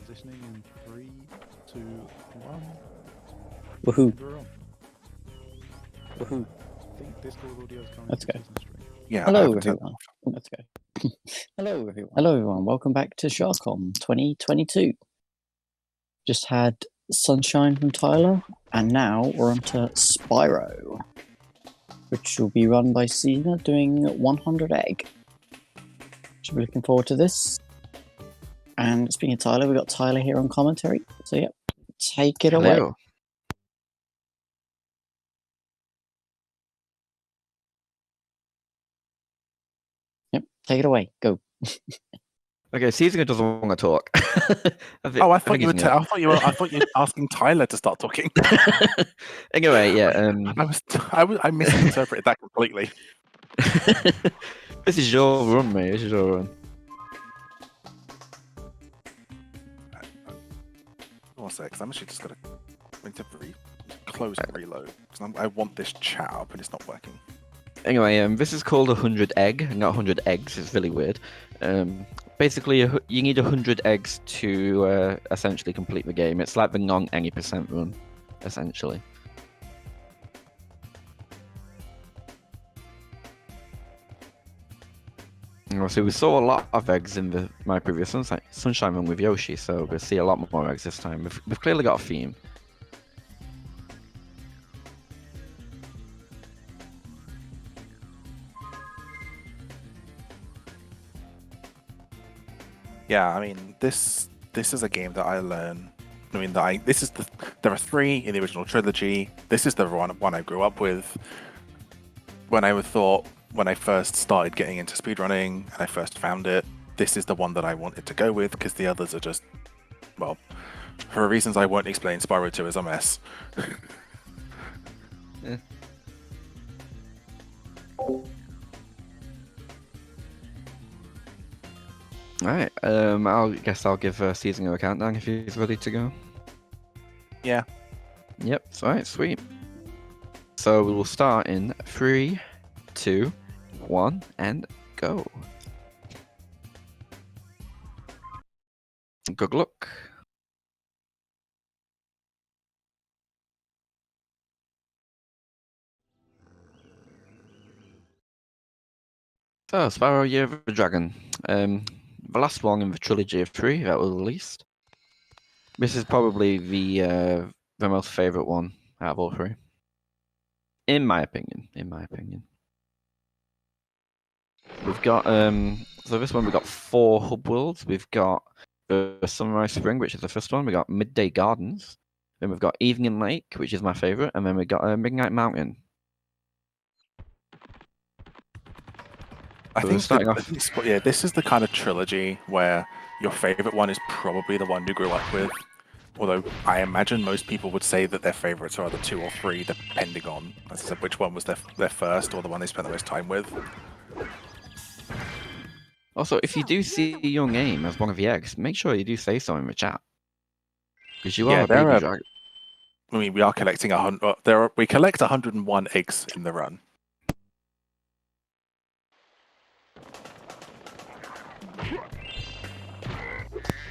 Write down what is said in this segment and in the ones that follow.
Positioning in 3, 2, 1. Woohoo. And we're on. Woohoo. I think Discord audio is currently Let's go. ceasing stream. Yeah. Hello, everyone. Let's go. Hello, everyone. Hello, everyone. Welcome back to SHARCOM 2022. Just had Sunshine from Tyler, and now we're on to Spyro, which will be run by Cena doing 100 Egg. Should be looking forward to this. And speaking of Tyler, we've got Tyler here on commentary. So, yeah, take it away. Hello. Yep, take it away. Go. Okay, Caesar doesn't want to talk. I thought you were. I thought you were asking Tyler to start talking. Anyway, yeah. I misinterpreted that completely. This is your run, mate. This is your run. One sec, 'cause I'm actually just gonna close and reload because I want this chat up and it's not working. Anyway, this is called 100 Egg, not 100 Eggs. It's really weird. Basically, you need 100 eggs to essentially complete the game. It's like the non-any percent run, essentially. So we saw a lot of eggs in my previous Sunshine run with Yoshi, so we'll see a lot more eggs this time. We've clearly got a theme. Yeah, I mean this is a game that I learn. I mean there are 3 in the original trilogy. This is the one I grew up with. When I first started getting into speedrunning and I first found it, this is the one that I wanted to go with because the others are just, well, for reasons I won't explain, Spyro 2 is a mess. Yeah. Alright, I guess I'll give Season a countdown if he's ready to go. Yeah. Yep, alright, sweet. So we will start in 3, 2, 1, and go. Good luck. So, Spyro Year of the Dragon. The last one in the trilogy of 3 that was released. This is probably the most favourite one out of all 3. In my opinion. We've got so this one we've got 4 hub worlds. We've got the Sunrise Spring, which is the first one. We got Midday Gardens. Then we've got Evening Lake, which is my favourite, and then we've got Midnight Mountain. I So think starting off. this is the kind of trilogy where your favorite one is probably the one you grew up with. Although I imagine most people would say that their favorites are either 2 or 3, depending on, as I said, which one was their first or the one they spent the most time with. Also, if you do see your name as one of the eggs, make sure you do say so in the chat. Because you are a baby dragon. I mean, we are collecting we collect 101 eggs in the run.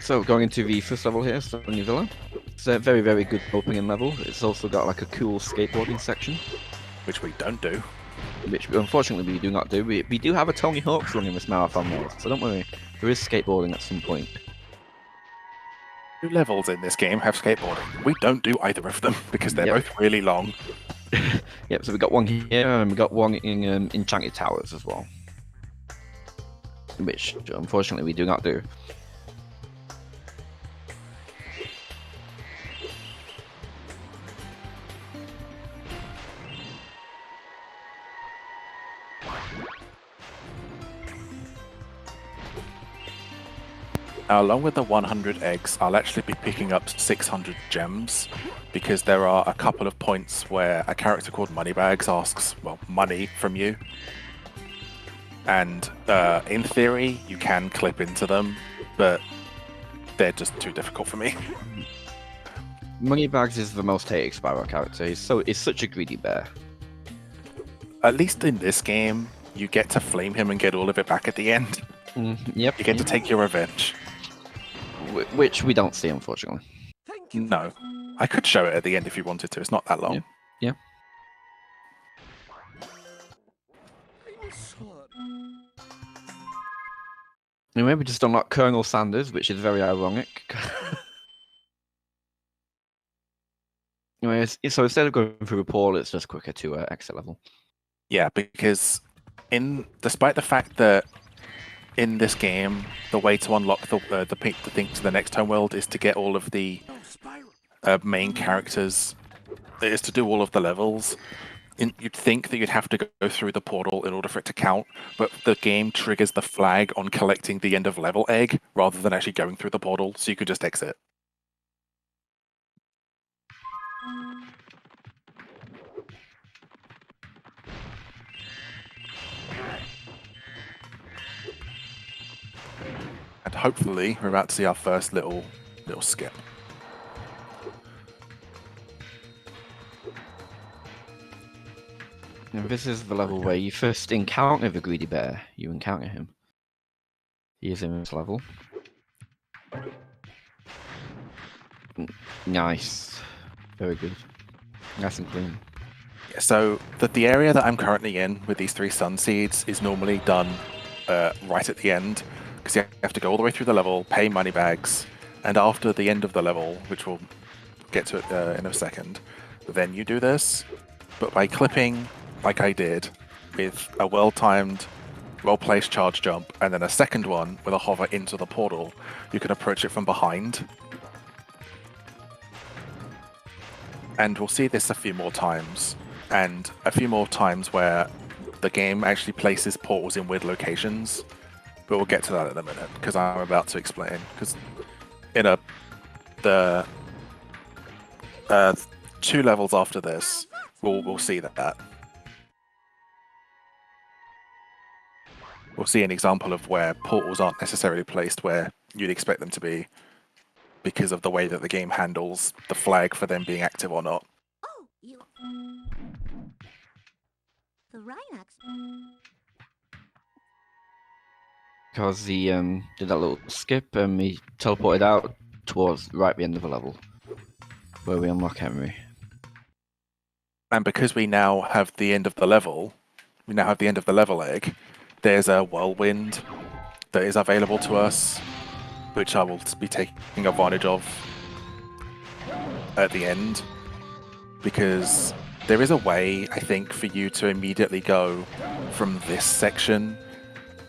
So going into the first level here, Sunny Villa. It's a very, very good opening level. It's also got like a cool skateboarding section. Which we don't do. Which unfortunately we do not do. We do have a Tony Hawk's running this marathon mode, so don't worry. There is skateboarding at some point. 2 levels in this game have skateboarding. We don't do either of them because they're both really long. Yep, so we got one here and we got one in Enchanted Towers as well. Which unfortunately we do not do. Now, along with the 100 eggs, I'll actually be picking up 600 gems because there are a couple of points where a character called Moneybags asks, well, money from you. And in theory, you can clip into them, but they're just too difficult for me. Moneybags is the most hated Spyro character. He's such a greedy bear. At least in this game, you get to flame him and get all of it back at the end. Yep. You get to take your revenge. which we don't see, unfortunately. No. I could show it at the end if you wanted to. It's not that long. Yeah. Anyway, we just unlocked Colonel Sanders, which is very ironic. Anyway, so instead of going through a portal, it's just quicker to exit level. Yeah, because despite the fact that in this game, the way to unlock the thing to the next homeworld is to get all of the main characters, is to do all of the levels. You'd think that you'd have to go through the portal in order for it to count, but the game triggers the flag on collecting the end of level egg rather than actually going through the portal, so you could just exit. And hopefully, we're about to see our first little skip. And this is the level where you first encounter the greedy bear. You encounter him. He is in this level. Nice. Very good. Nice and clean. Yeah, so the area that I'm currently in with these 3 sun seeds is normally done right at the end, because you have to go all the way through the level, pay money bags, and after the end of the level, which we'll get to it in a second, then you do this, but by clipping like I did with a well-timed, well-placed charge jump, and then a second one with a hover into the portal, you can approach it from behind. And we'll see this a few more times, and a few more times where the game actually places portals in weird locations, but we'll get to that in a minute, because I'm about to explain. Because in the 2 levels after this, we'll see that. We'll see an example of where portals aren't necessarily placed where you'd expect them to be, because of the way that the game handles the flag for them being active or not. Oh, you... The Rhinox. Because he did that little skip and he teleported out towards right the end of the level, where we unlock Henry. And because we now have the end of the level, egg, there's a whirlwind that is available to us, which I will be taking advantage of at the end, because there is a way, I think, for you to immediately go from this section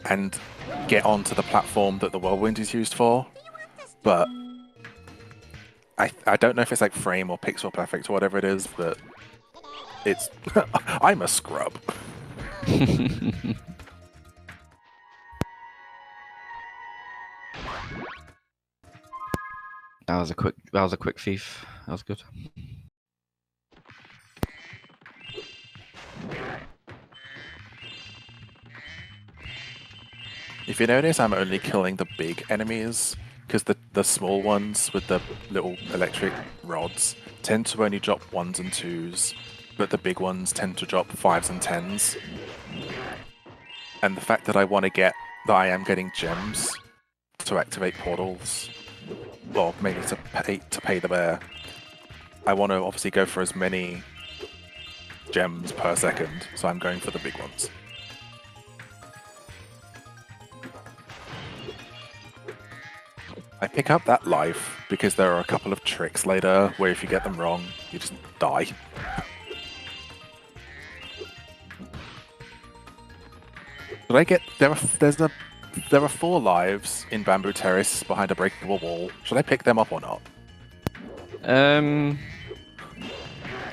and get onto the platform that the whirlwind is used for, but I don't know if it's like frame or pixel perfect or whatever it is, but it's... I'm a scrub. That was a quick thief. That was good. If you notice, I'm only killing the big enemies, because the small ones with the little electric rods tend to only drop 1s and 2s, but the big ones tend to drop 5s and 10s. And the fact that I am getting gems to activate portals, or maybe to pay the bear, I want to obviously go for as many gems per second, so I'm going for the big ones. I pick up that life because there are a couple of tricks later where if you get them wrong, you just die. Did I get... There are 4 lives in Bamboo Terrace behind a breakable wall. Should I pick them up or not? I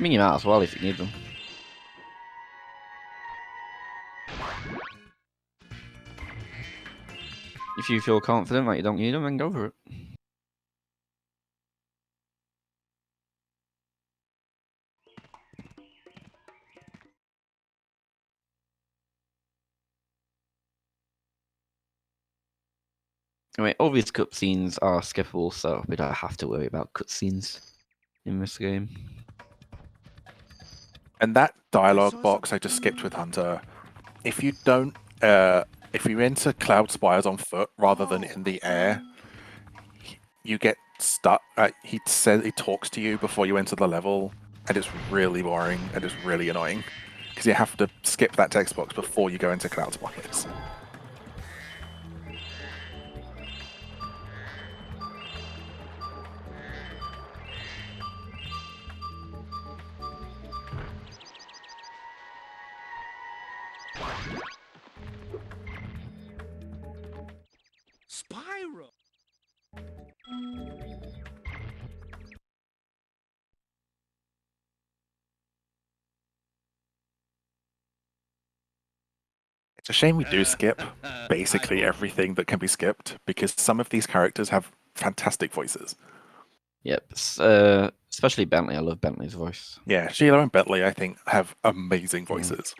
mean, you might as well if you need them. If you feel confident that you don't need them, then go for it. I mean, all these cutscenes are skippable, so we don't have to worry about cutscenes in this game. And that dialogue box I just skipped with Hunter, if you don't, if you enter Cloud Spires on foot rather than in the air, you get stuck. He says he talks to you before you enter the level, and it's really boring and it's really annoying because you have to skip that text box before you go into Cloud Spires. Spyro! It's a shame we do skip basically everything that can be skipped because some of these characters have fantastic voices. Yep. Especially Bentley. I love Bentley's voice. Yeah, Sheila and Bentley, I think, have amazing voices.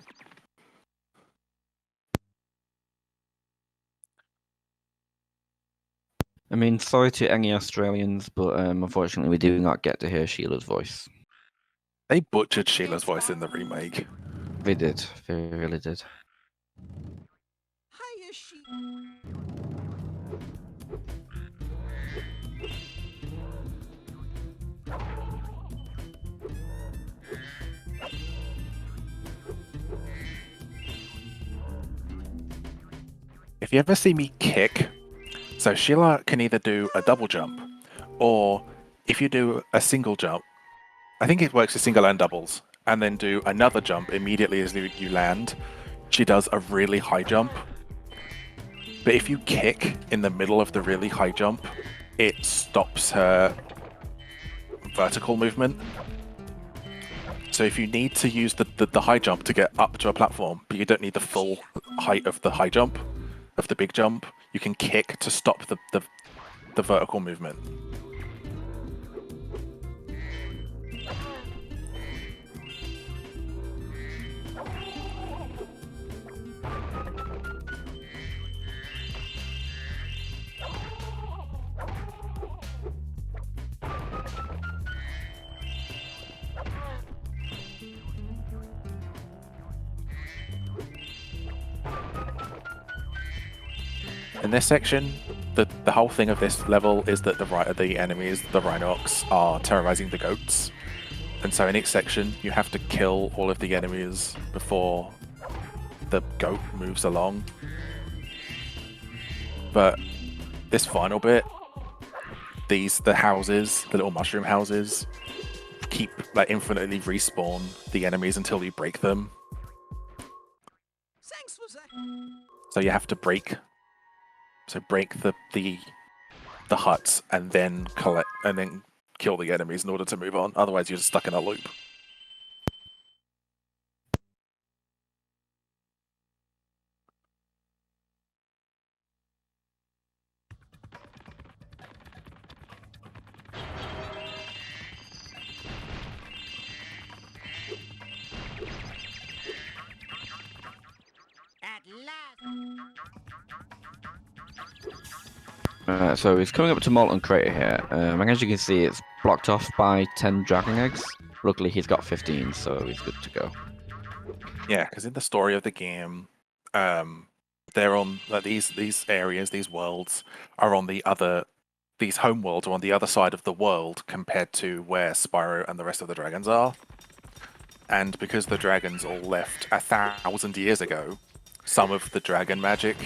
I mean, sorry to any Australians, but unfortunately, we do not get to hear Sheila's voice. They butchered Sheila's voice in the remake. They did. They really did. Hiya, she. If you ever see me kick, so Sheila can either do a double jump, or if you do a single jump, I think it works with single and doubles, and then do another jump immediately as you land, she does a really high jump. But if you kick in the middle of the really high jump, it stops her vertical movement. So if you need to use the high jump to get up to a platform, but you don't need the full height of the high jump, of the big jump, you can kick to stop the vertical movement. In this section, the whole thing of this level is that the enemies, the Rhinox, are terrorizing the goats. And so in each section, you have to kill all of the enemies before the goat moves along. But this final bit, the houses, the little mushroom houses, keep infinitely respawn the enemies until you break them. Thanks for that. So you have to break the huts and then kill the enemies in order to move on. Otherwise, you're just stuck in a loop. At last. So it's coming up to Molten Crater here. And as you can see, it's blocked off by 10 dragon eggs. Luckily, he's got 15, so he's good to go. Yeah, because in the story of the game, they're on these areas, these worlds are on these home worlds are on the other side of the world compared to where Spyro and the rest of the dragons are. And because the dragons all left 1,000 years ago, some of the dragon magic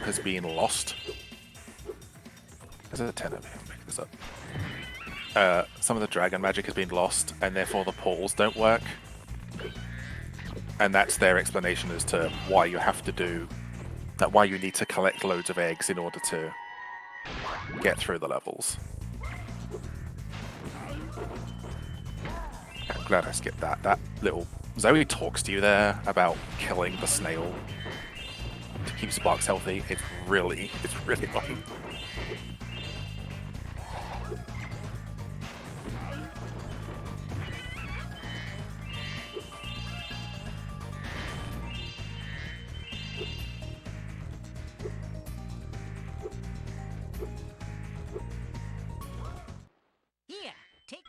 has been lost. There's a 10 of me, I'm making this up. Some of the dragon magic has been lost, and therefore the portals don't work. And that's their explanation as to why you have to do that, why you need to collect loads of eggs in order to get through the levels. I'm glad I skipped that. That little Zoe talks to you there about killing the snail to keep Sparks healthy. It's really fun. Here, take.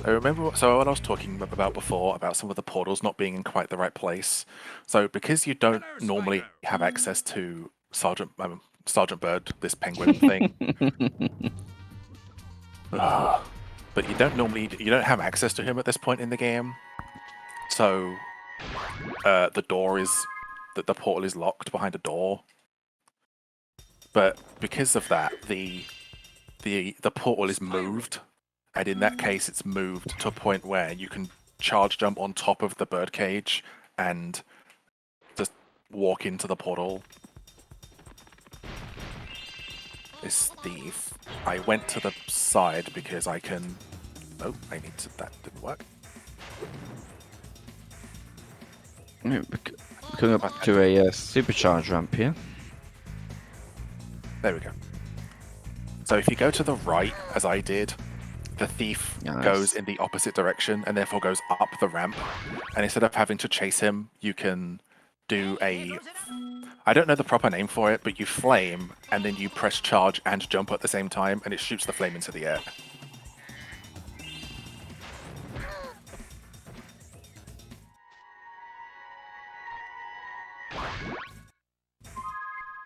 I remember, so what I was talking about before, about some of the portals not being in quite the right place. So because you don't normally have access to Sergeant Bird, this penguin thing, but you don't have access to him at this point in the game. So the portal is locked behind a door. But because of that, the portal is moved, and in that case, it's moved to a point where you can charge jump on top of the bird cage and just walk into the portal. This thief. I went to the side because I can. Oh, I need to. That didn't work. We're coming up to a supercharge ramp here. There we go. So if you go to the right, as I did, the thief Nice. goes in the opposite direction and therefore goes up the ramp. And instead of having to chase him, you can do a... I don't know the proper name for it, but you flame, and then you press charge and jump at the same time, and it shoots the flame into the air.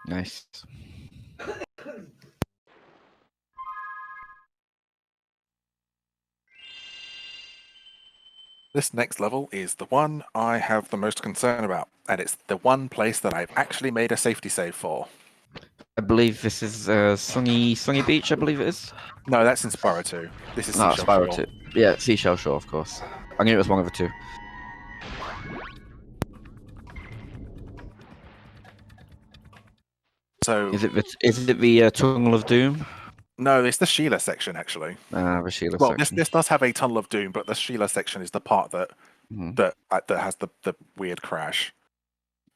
Nice. This next level is the one I have the most concern about, and it's the one place that I've actually made a safety save for. I believe this is Sunny Beach, I believe it is. No, that's in Spyro 2. This is No, Seashell Spyro Shore. 2. Yeah, Seashell Shore, of course. I knew it was one of the two. So Is it the Tunnel of Doom? no, it's the Sheila section actually. The Sheila Well, section. this does have a Tunnel of Doom, but the Sheila section is the part that Mhm. that has the weird crash.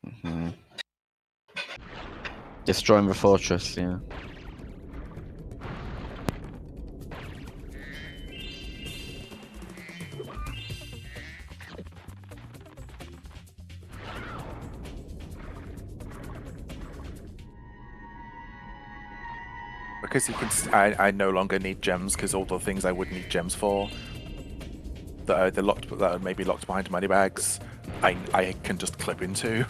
Mhm. Destroying the fortress, yeah. Because you can, I no longer need gems because all the things I would need gems for that are maybe locked behind money bags, I can just clip into.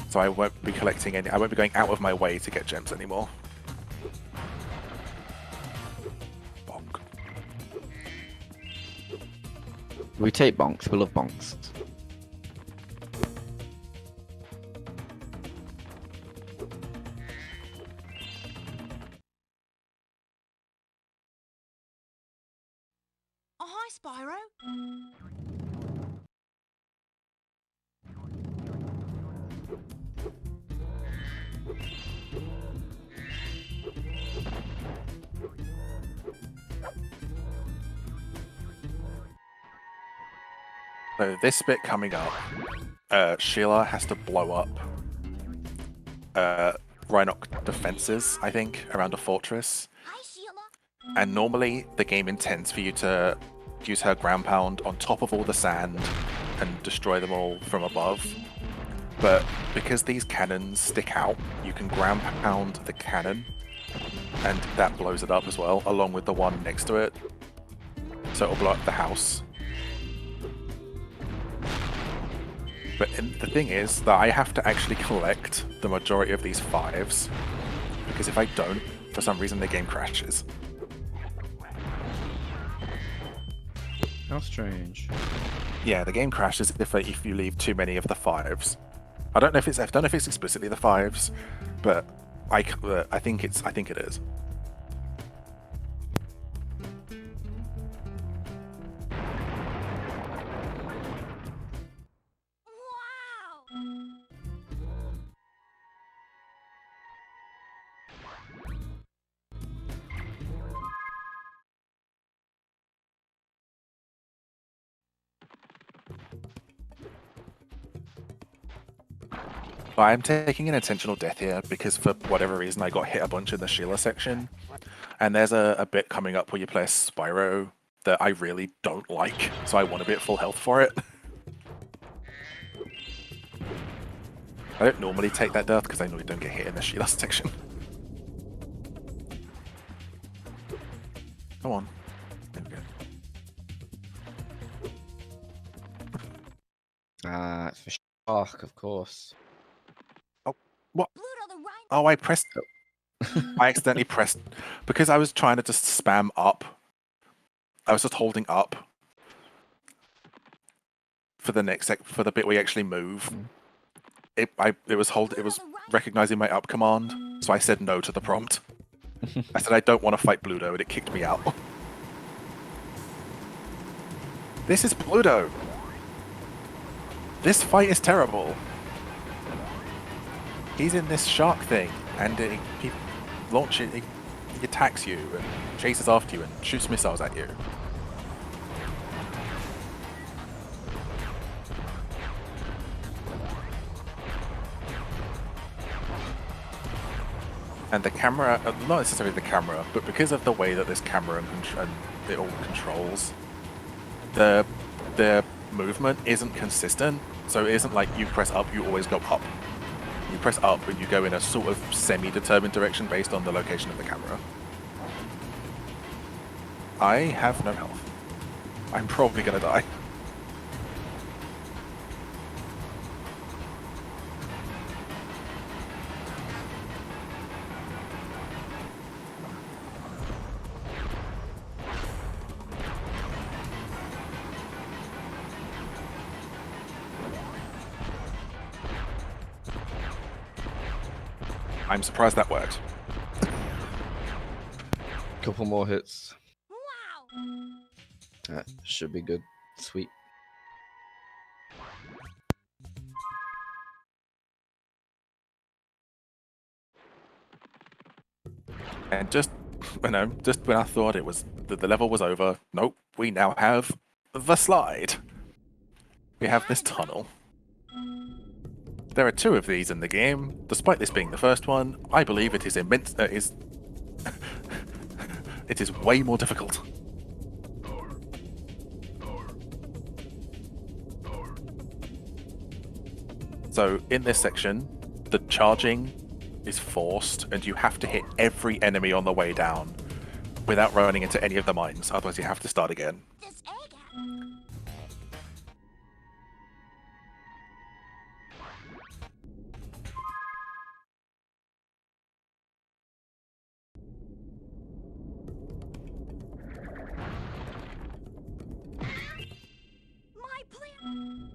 So I won't be collecting any. I won't be going out of my way to get gems anymore. Bonk. We take bonks. We love bonks. Oh, hi, Spyro. So this bit coming up, Sheila has to blow up Rhinoc defenses, I think, around a fortress. Hi, Sheila. And normally the game intends for you to use her ground pound on top of all the sand and destroy them all from above. But because these cannons stick out, you can ground pound the cannon, and that blows it up as well, along with the one next to it. So it'll blow up the house. But the thing is that I have to actually collect the majority of these 5s, because if I don't, for some reason the game crashes. How strange. Yeah, the game crashes if you leave too many of the 5s. I don't know if it's explicitly the 5s, but I think it is. Wow. I'm taking an intentional death here because for whatever reason I got hit a bunch in the Sheila section, and there's a bit coming up where you play Spyro that I really don't like, so I want a bit full health for it. I don't normally take that death because I normally don't get hit in the Sheila section. Come on. There we go. Ah, it's for Shark, of course. Pluto the rhino. Oh, I accidentally pressed because I was trying to just spam up. I was just holding up for the for the bit we actually move. It was recognizing my up command, so I said no to the prompt. I said I don't want to fight Bluto, and it kicked me out. This is Bluto. This fight is terrible. He's in this shark thing, and he launches, he attacks you and chases after you and shoots missiles at you. And the camera, not necessarily the camera, but because of the way that this camera and it all controls, the movement isn't consistent. So it isn't like you press up, you always go up. You press up and you go in a sort of semi-determined direction based on the location of the camera. I have no health. I'm probably gonna die. I'm surprised that worked. Couple more hits. Wow. That should be good. Sweet. And just when I thought it was the level was over, nope, we now have the slide. We have this tunnel. There are 2 of these in the game. Despite this being the first one, I believe it is immense. It is way more difficult. So in this section, the charging is forced, and you have to hit every enemy on the way down without running into any of the mines. Otherwise, you have to start again. This egg. My plan.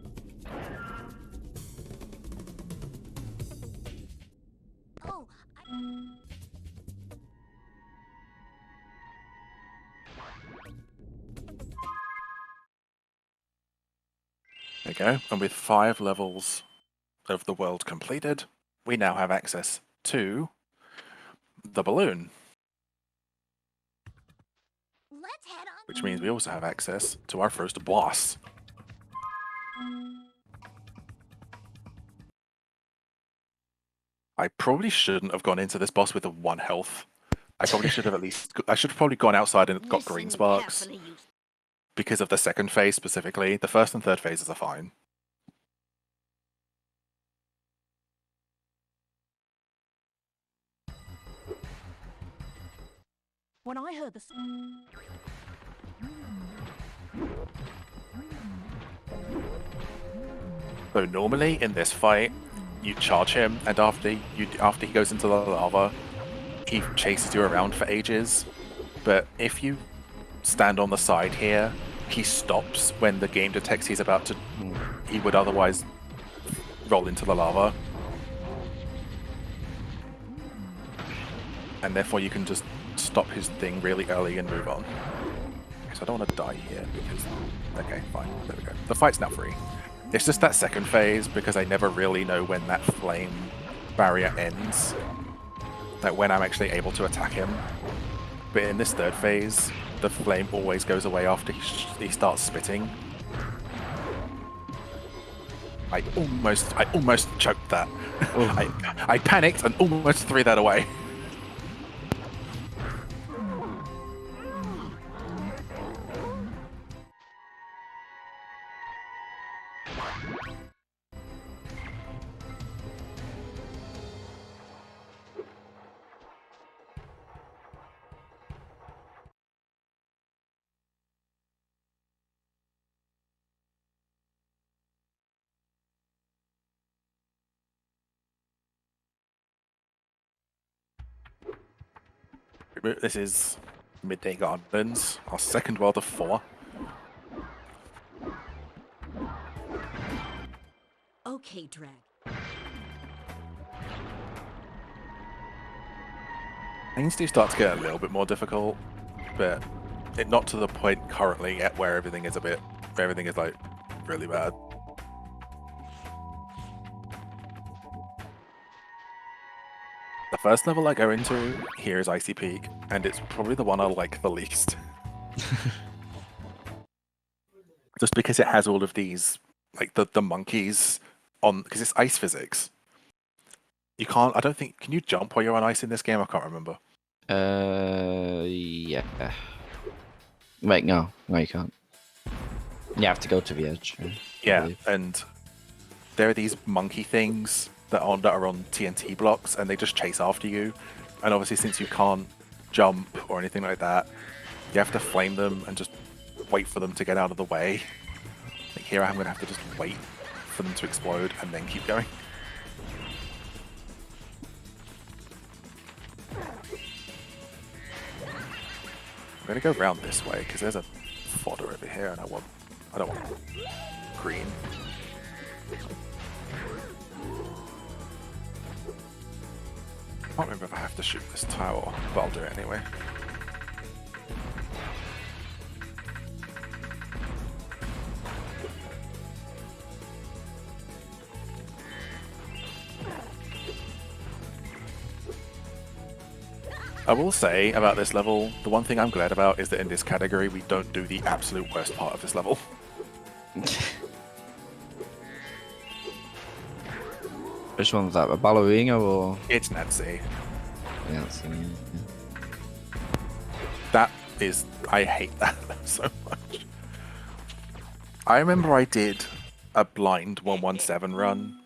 Oh, There you go. And with 5 levels of the world completed, we now have access to the balloon, let's head on. which means we also have access to our first boss. I probably shouldn't have gone into this boss with a 1 health. I probably should have I should have probably gone outside and got green Listen sparks carefully, you because of the second phase specifically. The first and third phases are fine. When I heard the So normally in this fight, you charge him, and after he goes into the lava, he chases you around for ages. But if you stand on the side here, he stops when the game detects he's about to. He would otherwise roll into the lava, and therefore you can just stop his thing really early and move on. Because I don't want to die here. Because okay, fine, there we go. The fight's now free. It's just that second phase because I never really know when that flame barrier ends. Like when I'm actually able to attack him. But in this third phase, the flame always goes away after he starts spitting. I almost choked that. I panicked and almost threw that away. This is Midday Gardens, our second world of 4. Okay, Drag. Things do start to get a little bit more difficult, but not to the point currently yet where everything is like really bad. The first level I go into here is Icy Peak, and it's probably the one I like the least. Just because it has all of these, like the monkeys on, because it's ice physics. You can't, I don't think, can you jump while you're on ice in this game? I can't remember. Yeah. Wait, no, you can't. You have to go to the edge. I Yeah, believe. and there are these monkey things that are on TNT blocks, and they just chase after you. And obviously, since you can't jump or anything like that, you have to flame them and just wait for them to get out of the way. Like here, I'm gonna have to just wait for them to explode and then keep going. I'm gonna go around this way because there's a fodder over here, and I don't want green. I can't remember if I have to shoot this tower, but I'll do it anyway. I will say about this level, the one thing I'm glad about is that in this category we don't do the absolute worst part of this level. Which one's that? A ballerina or? It's Nancy. Yeah, that's That is, I hate that so much. I remember I did a blind 117 run,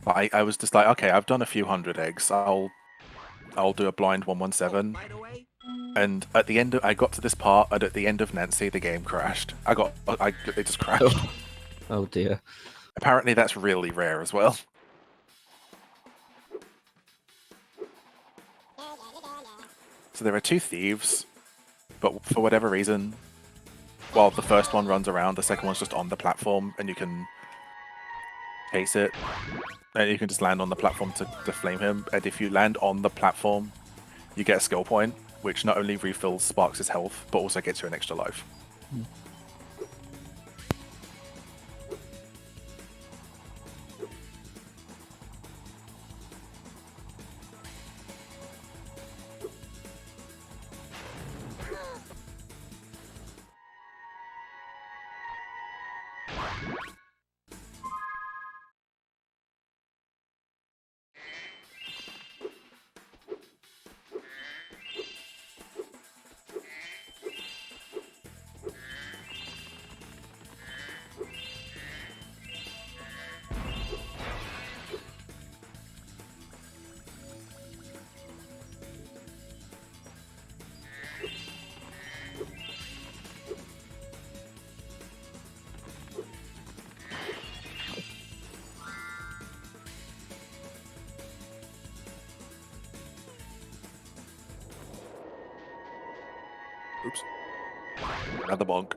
but I was just like, okay, I've done a few hundred eggs. I'll do a blind 117. And at the end, I got to this part, and at the end of Nancy, the game crashed. It just crashed. Oh dear. Apparently, that's really rare as well. So there are 2 thieves, but for whatever reason, while the first one runs around, the second one's just on the platform, and you can chase it. And you can just land on the platform to flame him. And if you land on the platform, you get a skill point, which not only refills Sparks' health, but also gets you an extra life. Oops. Another bonk.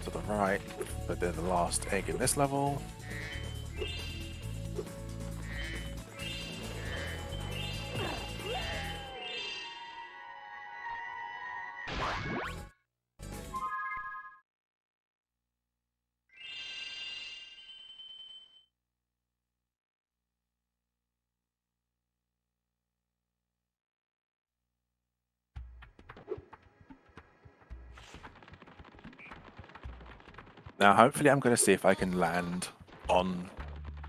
To the right, but they're the last egg in this level. Now, hopefully, I'm going to see if I can land on.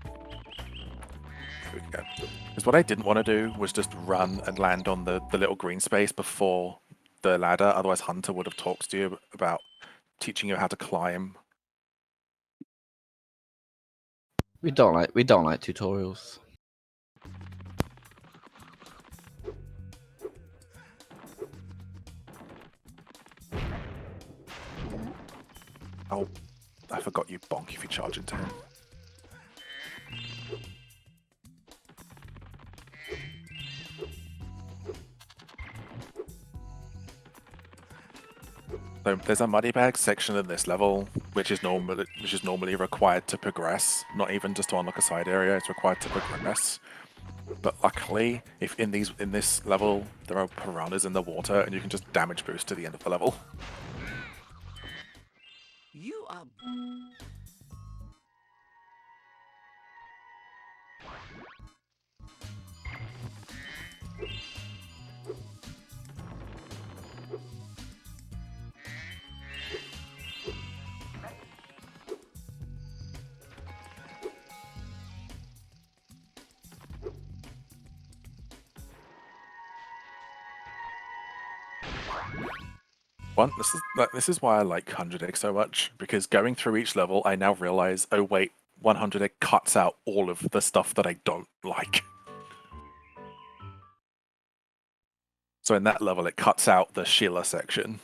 Here we go. Because what I didn't want to do was just run and land on the little green space before the ladder. Otherwise, Hunter would have talked to you about teaching you how to climb. We don't like tutorials. Oh, I forgot you bonk if you charge into him. So there's a muddy bag section in this level, which is normally required to progress, not even just to unlock a side area. It's required to progress. But luckily, if in this level there are piranhas in the water, and you can just damage boost to the end of the level. You are. This is why I like 100x so much, because going through each level, I now realize, oh wait, 100x cuts out all of the stuff that I don't like. So in that level, it cuts out the Sheila section.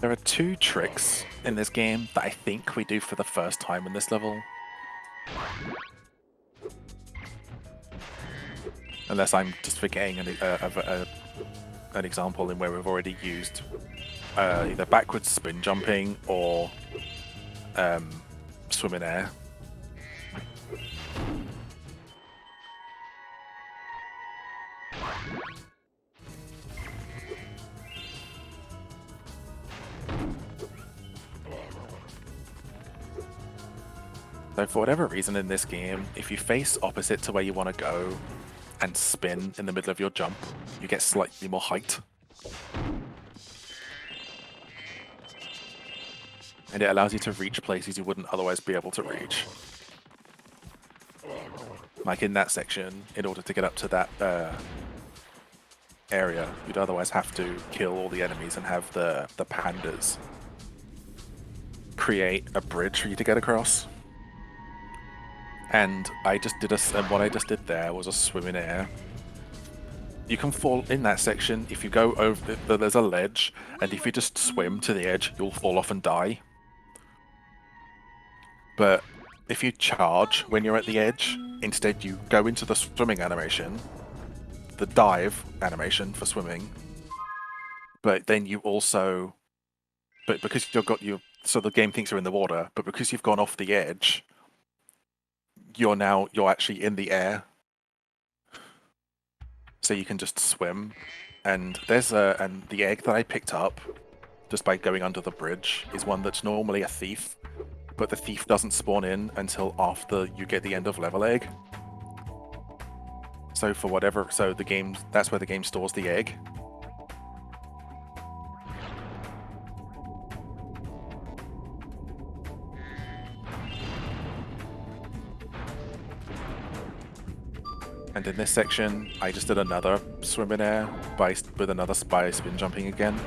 There are two tricks in this game that I think we do for the first time in this level. Unless I'm just forgetting an example in where we've already used either backwards spin jumping or swim in air. So for whatever reason in this game, if you face opposite to where you want to go and spin in the middle of your jump, you get slightly more height. And it allows you to reach places you wouldn't otherwise be able to reach. Like in that section, in order to get up to that area, you'd otherwise have to kill all the enemies and have the pandas create a bridge for you to get across. And what I just did there was a swim in air. You can fall in that section if you go over. There's a ledge, and if you just swim to the edge, you'll fall off and die. But if you charge when you're at the edge, instead you go into the swimming animation, the dive animation for swimming. But then you also, because so the game thinks you're in the water, but because you've gone off the edge, you're actually in the air, so you can just swim. And and the egg that I picked up just by going under the bridge is one that's normally a thief, but the thief doesn't spawn in until after you get the end of level egg. So that's where the game stores the egg. And in this section, I just did another swim in air with another spin jumping again.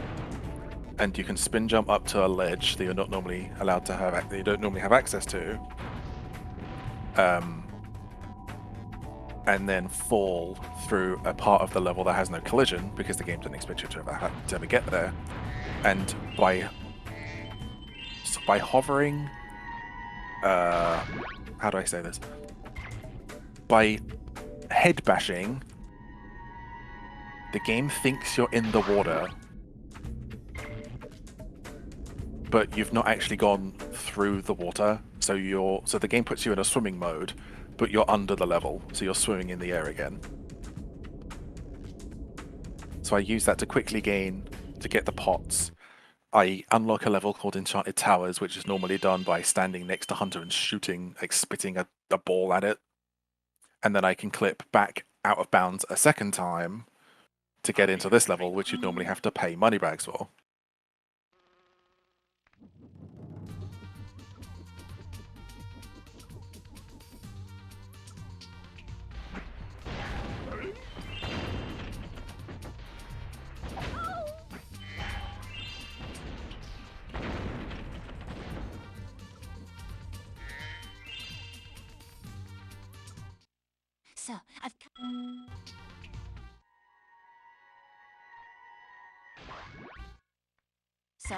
And you can spin jump up to a ledge that you're not normally allowed to have, that you don't normally have access to. And then fall through a part of the level that has no collision, because the game doesn't expect you to ever get there. And by hovering, how do I say this? By head bashing, the game thinks you're in the water, but you've not actually gone through the water. So the game puts you in a swimming mode, but you're under the level, so you're swimming in the air again. So I use that to quickly to get the pots, I unlock a level called Enchanted Towers, which is normally done by standing next to Hunter and shooting, like spitting a ball at it. And then I can clip back out of bounds a second time to get into this level, which you'd normally have to pay money bags for. So, I've... So?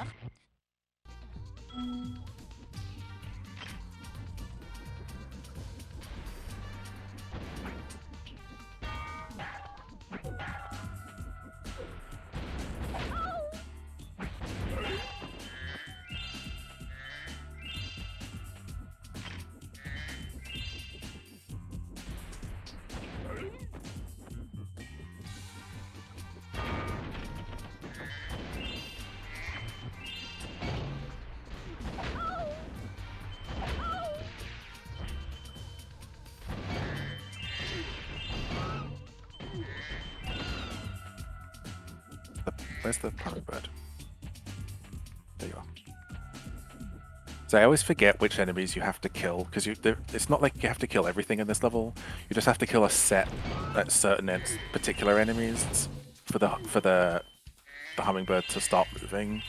Where's the hummingbird? There you are. So I always forget which enemies you have to kill, because it's not like you have to kill everything in this level. You just have to kill a set at certain particular enemies for the hummingbird to start moving.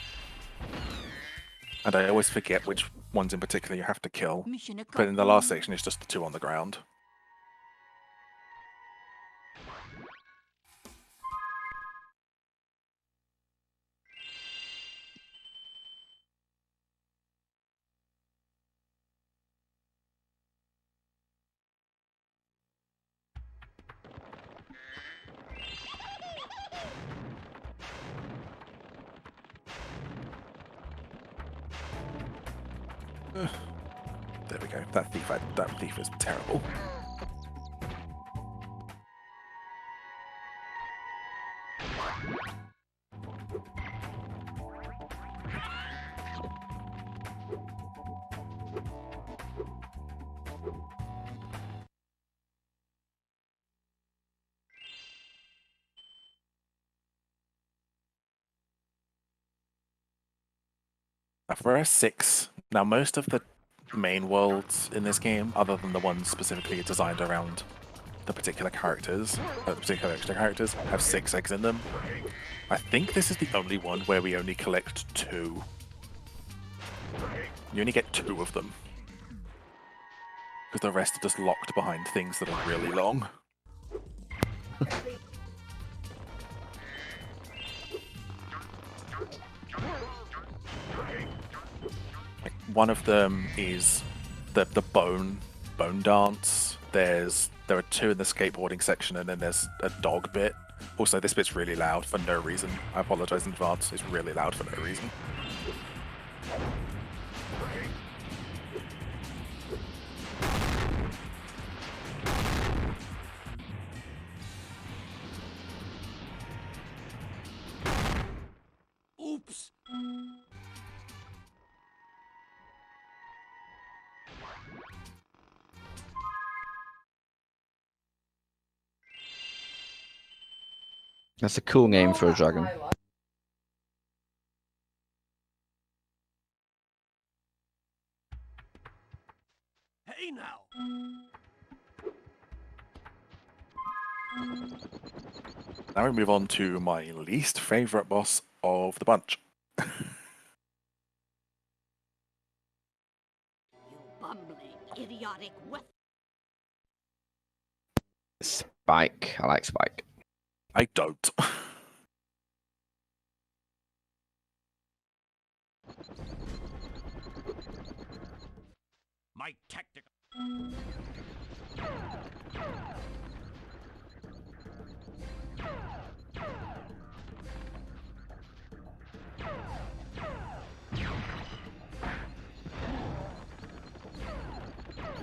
And I always forget which ones in particular you have to kill. Mission But in the last accomplished. section, it's just the two on the ground. There we go. That thief is terrible. Now for S6, now most of the main worlds in this game, other than the ones specifically designed around the particular characters, particular extra characters, have 6 eggs in them. I think this is the only one where we only collect 2. You only get 2 of them. Because the rest are just locked behind things that are really long. One of them is the bone dance. There are 2 in the skateboarding section, and then there's a dog bit. Also, this bit's really loud for no reason. I apologize in advance. It's really loud for no reason. Oops. That's a cool name for a dragon. Hey now. Now we move on to my least favorite boss of the bunch. You bumbling, idiotic what? Spike. I like Spike. I don't. My tactical.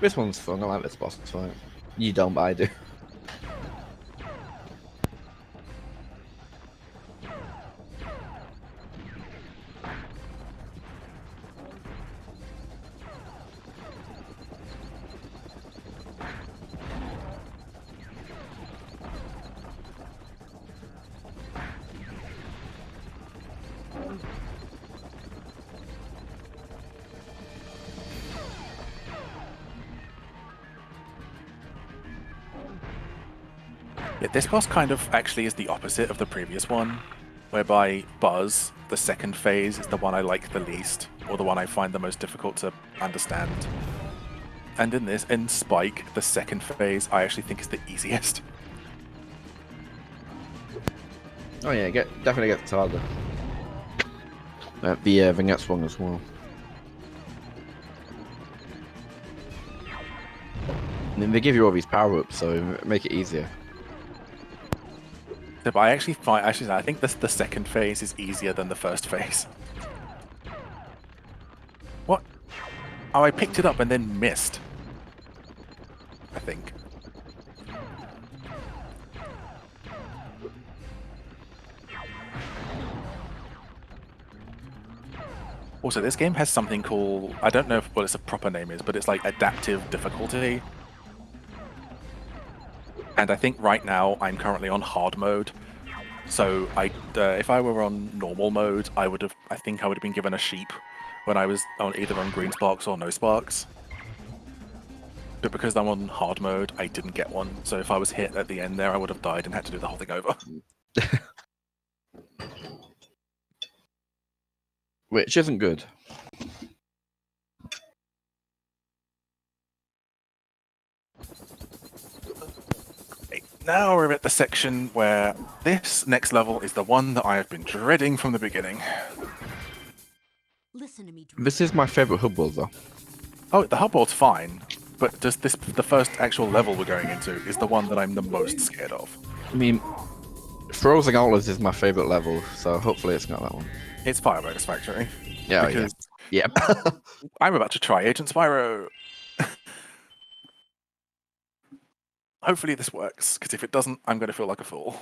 This one's fun. I like this boss fight. You don't, but I do. Yeah, this boss kind of actually is the opposite of the previous one, whereby Buzz, the second phase, is the one I like the least, or the one I find the most difficult to understand. And in Spike, the second phase, I actually think is the easiest. Oh yeah, definitely get the harder. The vignettes one as well. And then they give you all these power-ups, so make it easier. But I actually find, I think the second phase is easier than the first phase. What? Oh, I picked it up and then missed. I think. Also, this game has something called, I don't know what its a proper name is, but it's like adaptive difficulty. And I think right now I'm currently on hard mode. So if I were on normal mode, I think I would have been given a sheep when I was either on green sparks or no sparks. But because I'm on hard mode, I didn't get one. So if I was hit at the end there, I would have died and had to do the whole thing over. Which isn't good. Okay, now we're at the section where this next level is the one that I have been dreading from the beginning. Listen to me, Dred. This is my favourite hub world, though. Oh, the hub world's fine, but the first actual level we're going into is the one that I'm the most scared of. I mean, Frozen Outlaws is my favourite level, so hopefully it's not that one. It's Fireworks Factory. Yeah, Because yeah. I'm about to try Agent Spyro. Hopefully this works, because if it doesn't, I'm going to feel like a fool.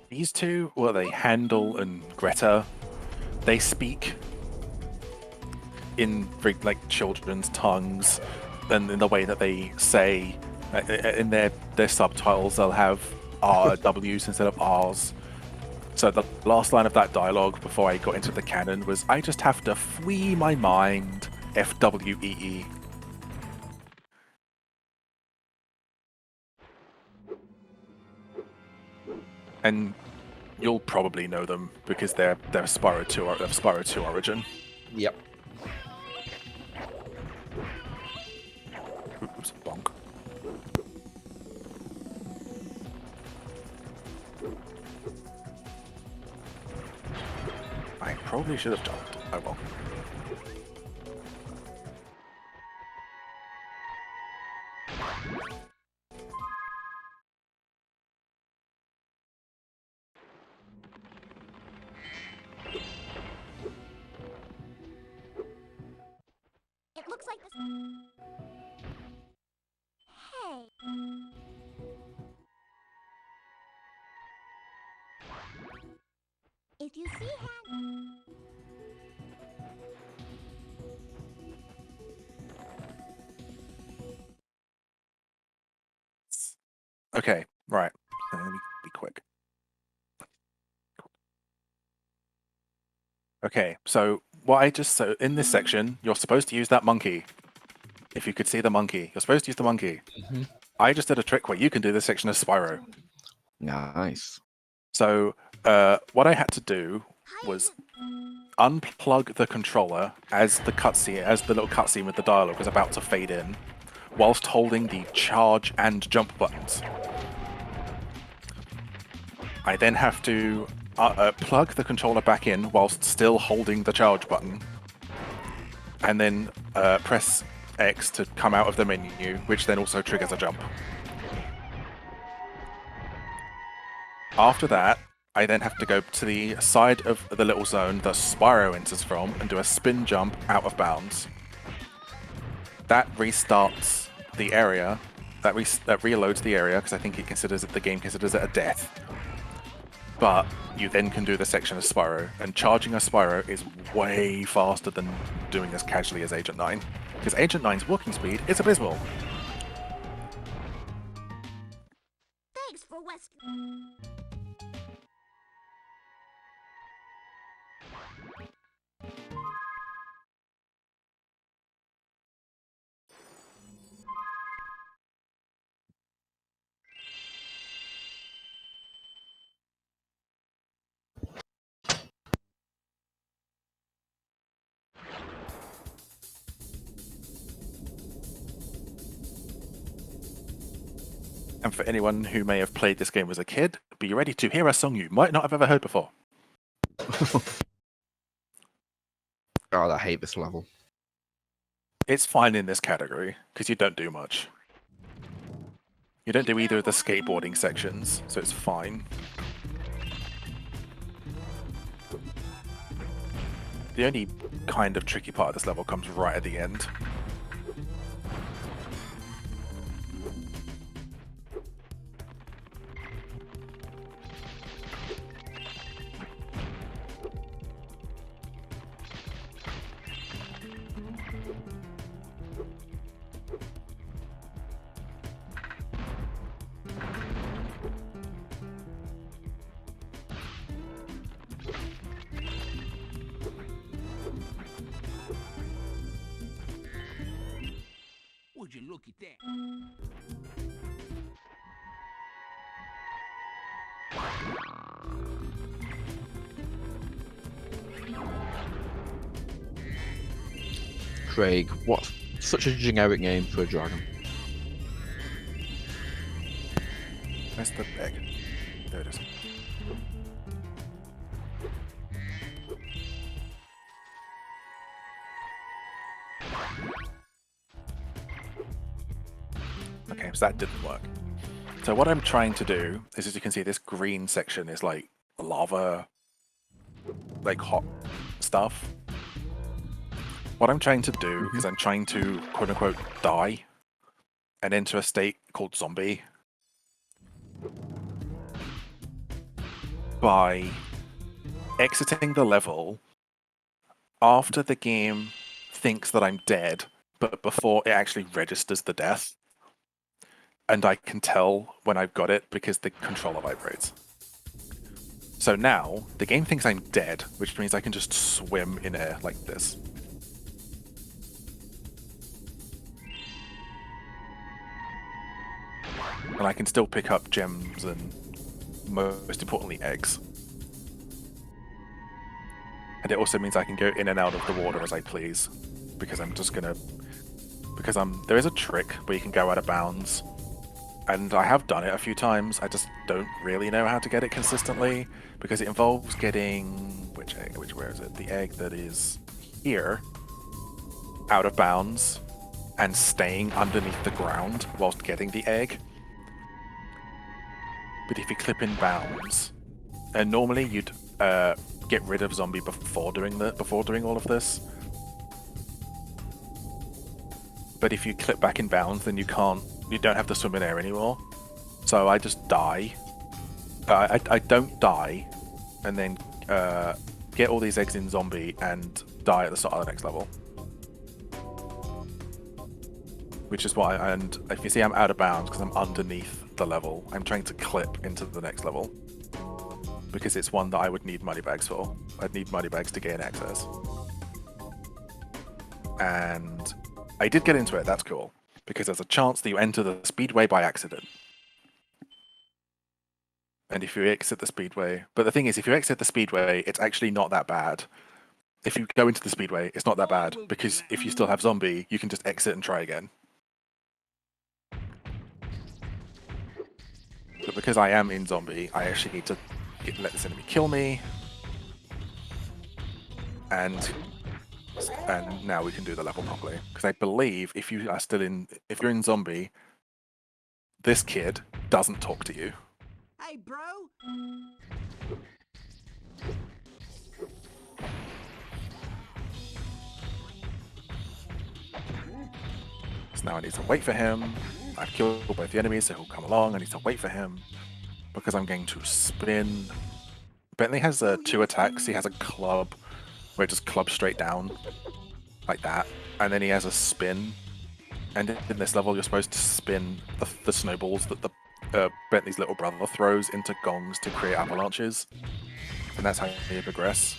These two, well, they Handel and Greta, they speak in very, like, children's tongues, and in the way that they say in their subtitles, they'll have W's instead of R's. So the last line of that dialogue before I got into the canon was, "I just have to fwee my mind, FWEE." And you'll probably know them because they're Spyro 2 of Spyro 2 origin. Yep. Oops, bonk. I probably should have jumped. Oh well. It looks like this. Hey. If you see Han. Okay, right. Let me be quick. Okay, so so in this section, you're supposed to use that monkey. If you could see the monkey, you're supposed to use the monkey. Mm-hmm. I just did a trick where you can do this section as Spyro. Nice. So what I had to do was unplug the controller as the little cutscene with the dialogue was about to fade in, whilst holding the charge and jump buttons. I then have to plug the controller back in whilst still holding the charge button, and then press X to come out of the menu, which then also triggers a jump. After that, I then have to go to the side of the little zone that Spyro enters from and do a spin jump out of bounds. That restarts the area, that reloads the area because I think the game considers it a death. But you then can do the section as Spyro, and charging as Spyro is way faster than doing as casually as Agent 9, because Agent 9's walking speed is abysmal. Thanks for West. And for anyone who may have played this game as a kid, be ready to hear a song you might not have ever heard before. God, I hate this level. It's fine in this category, because you don't do much. You don't do either of the skateboarding sections, so it's fine. The only kind of tricky part of this level comes right at the end. Would you look at that? Craig, what? Such a generic name for a dragon. Where's the egg? There it is. Okay, so that didn't work. So what I'm trying to do is, as you can see, this green section is like lava, like hot stuff. What I'm trying to do is I'm trying to, quote unquote, die and enter a state called zombie by exiting the level after the game thinks that I'm dead, but before it actually registers the death. And I can tell when I've got it because the controller vibrates. So now, the game thinks I'm dead, which means I can just swim in air like this. And I can still pick up gems and, most importantly, eggs. And it also means I can go in and out of the water as I please, because I'm just gonna... Because there is a trick where you can go out of bounds, and I have done it a few times. I just don't really know how to get it consistently, because it involves getting... Which egg? Where is it? The egg that is here, out of bounds, and staying underneath the ground whilst getting the egg. But if you clip in bounds, and normally you'd get rid of zombie before doing all of this. But if you clip back in bounds, then you don't have to swim in air anymore. So I just die. I don't die, and then get all these eggs in zombie and die at the start of the next level. Which is why, and if you see I'm out of bounds because I'm underneath the level, I'm trying to clip into the next level. Because it's one that I would need money bags for. I'd need money bags to gain access. And I did get into it, that's cool. Because there's a chance that you enter the speedway by accident. And if you exit the speedway... But the thing is, if you exit the speedway, it's actually not that bad. If you go into the speedway, it's not that bad. Because if you still have zombie, you can just exit and try again. But because I am in zombie, I actually need to let this enemy kill me. And now we can do the level properly. Because I believe if you're in zombie, this kid doesn't talk to you. Hey, bro. So now I need to wait for him, I've killed both the enemies, so he'll come along. I need to wait for him because I'm going to spin. Bentley has two attacks. He has a club where it just clubs straight down like that, and then he has a spin. And in this level, you're supposed to spin the snowballs that the Bentley's little brother throws into gongs to create avalanches, and that's how you progress.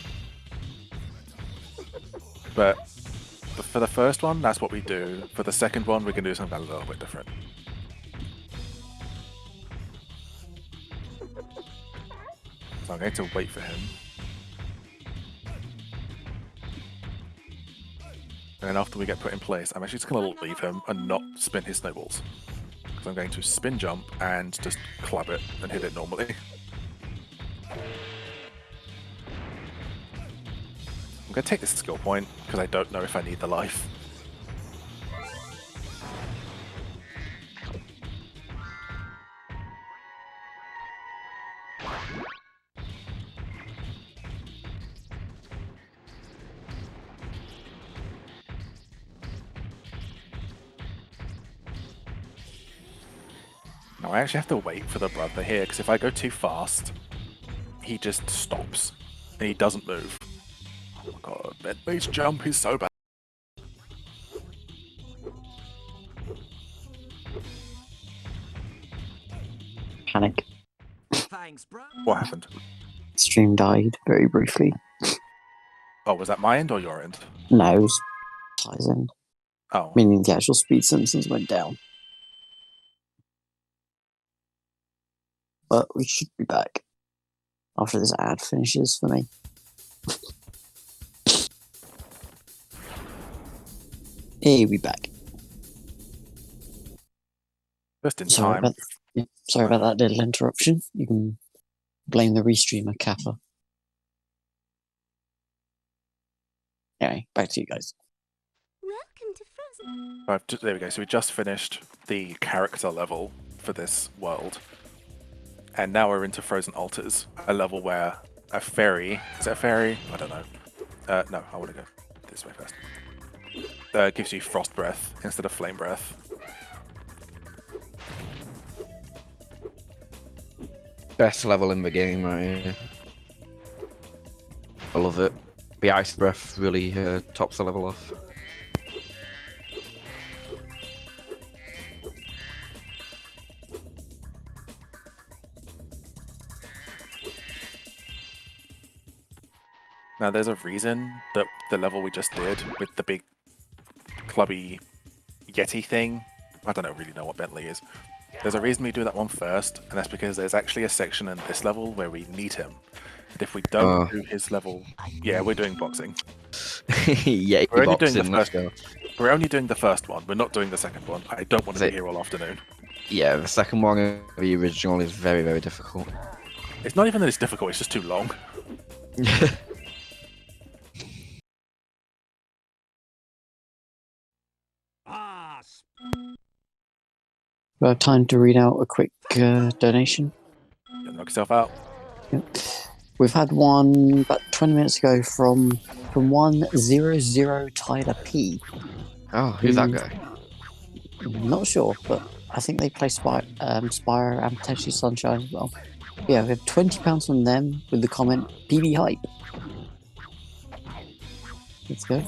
But for the first one, that's what we do. For the second one, we can do something a little bit different. So I'm going to wait for him. And then after we get put in place, I'm actually just going to leave him and not spin his snowballs. Because I'm going to spin jump and just club it and hit it normally. I'm going to take this skill point because I don't know if I need the life. Now I actually have to wait for the brother here, because if I go too fast, he just stops, and he doesn't move. Oh my god, Bentley's jump is so bad. Panic. Thanks, bro. What happened? Stream died very briefly. Oh, was that my end or your end? No, it was Ty's end. Oh, Meaning the actual Speed Simpsons went down. But we should be back after this ad finishes for me. Hey, we back. just in Sorry time. sorry about that little interruption. You can blame the restreamer, Kappa. Anyway, back to you guys. Welcome to Frozen. There we go. So we just finished the character level for this world. And now we're into Frozen Altars, a level where a fairy... Is it a fairy? I don't know. No, I want to go this way first. Gives you frost breath instead of flame breath. Best level in the game right here. I love it. The ice breath really tops the level off. Now there's a reason that the level we just did with the big clubby Yeti thing, I don't really know what Bentley is. There's a reason we do that one first, and that's because there's actually a section in this level where we need him. And if we don't do his level, yeah, we're doing boxing. Yeah, We're only doing the boxing, first. let's go. We're only doing the first one. We're not doing the second one. I don't want to Is be it- here all afternoon. Yeah, the second one of the original is very, very difficult. It's not even that it's difficult. It's just too long. Ah, We have time to read out a quick donation. Knock yourself out. Yep. We've had one about 20 minutes ago from 100 Tyler P. Oh, who's that guy? Not sure, but I think they play Spyro and potentially Sunshine as well. Yeah, we have £20 from them with the comment PB hype. Let's go.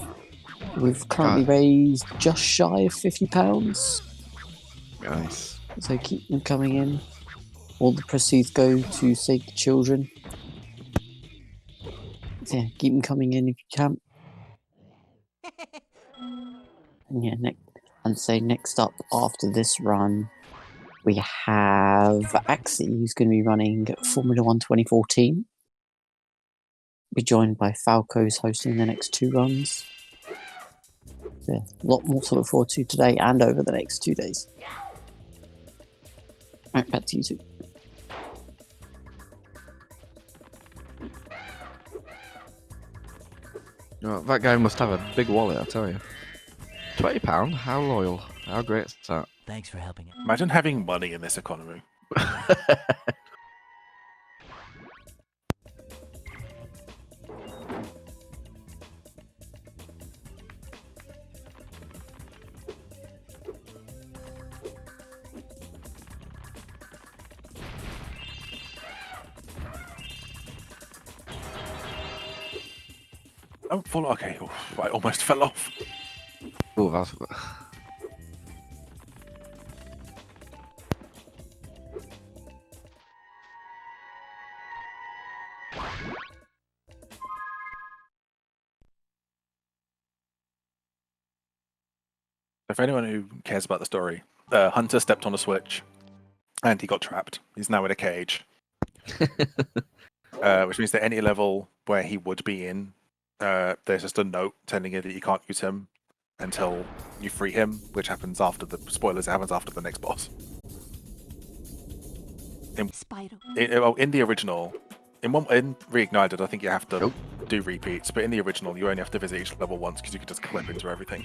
We've currently raised just shy of £50. Nice. So keep them coming in. All the proceeds go to Save the Children. So yeah, keep them coming in if you can. And yeah, next up after this run, we have Axie, who's going to be running Formula 1 2014. We're joined by Falco's hosting the next two runs. So yeah, a lot more to look forward to today and over the next 2 days. Right, back to you two. Oh, that guy must have a big wallet, I tell you. £20? How loyal? How great is that? thanks for helping out. Imagine having money in this economy. Oh, fall. Okay, oof, I almost fell off. Oh, that's. For anyone who cares about the story, Hunter stepped on a switch, and he got trapped. He's now in a cage, which means that any level where he would be in, there's just a note telling you that you can't use him until you free him, which happens after the spoilers. It happens after the next boss. Spyro. In the original, in Reignited, I think you have to do repeats, but in the original, you only have to visit each level once because you can just clip into everything.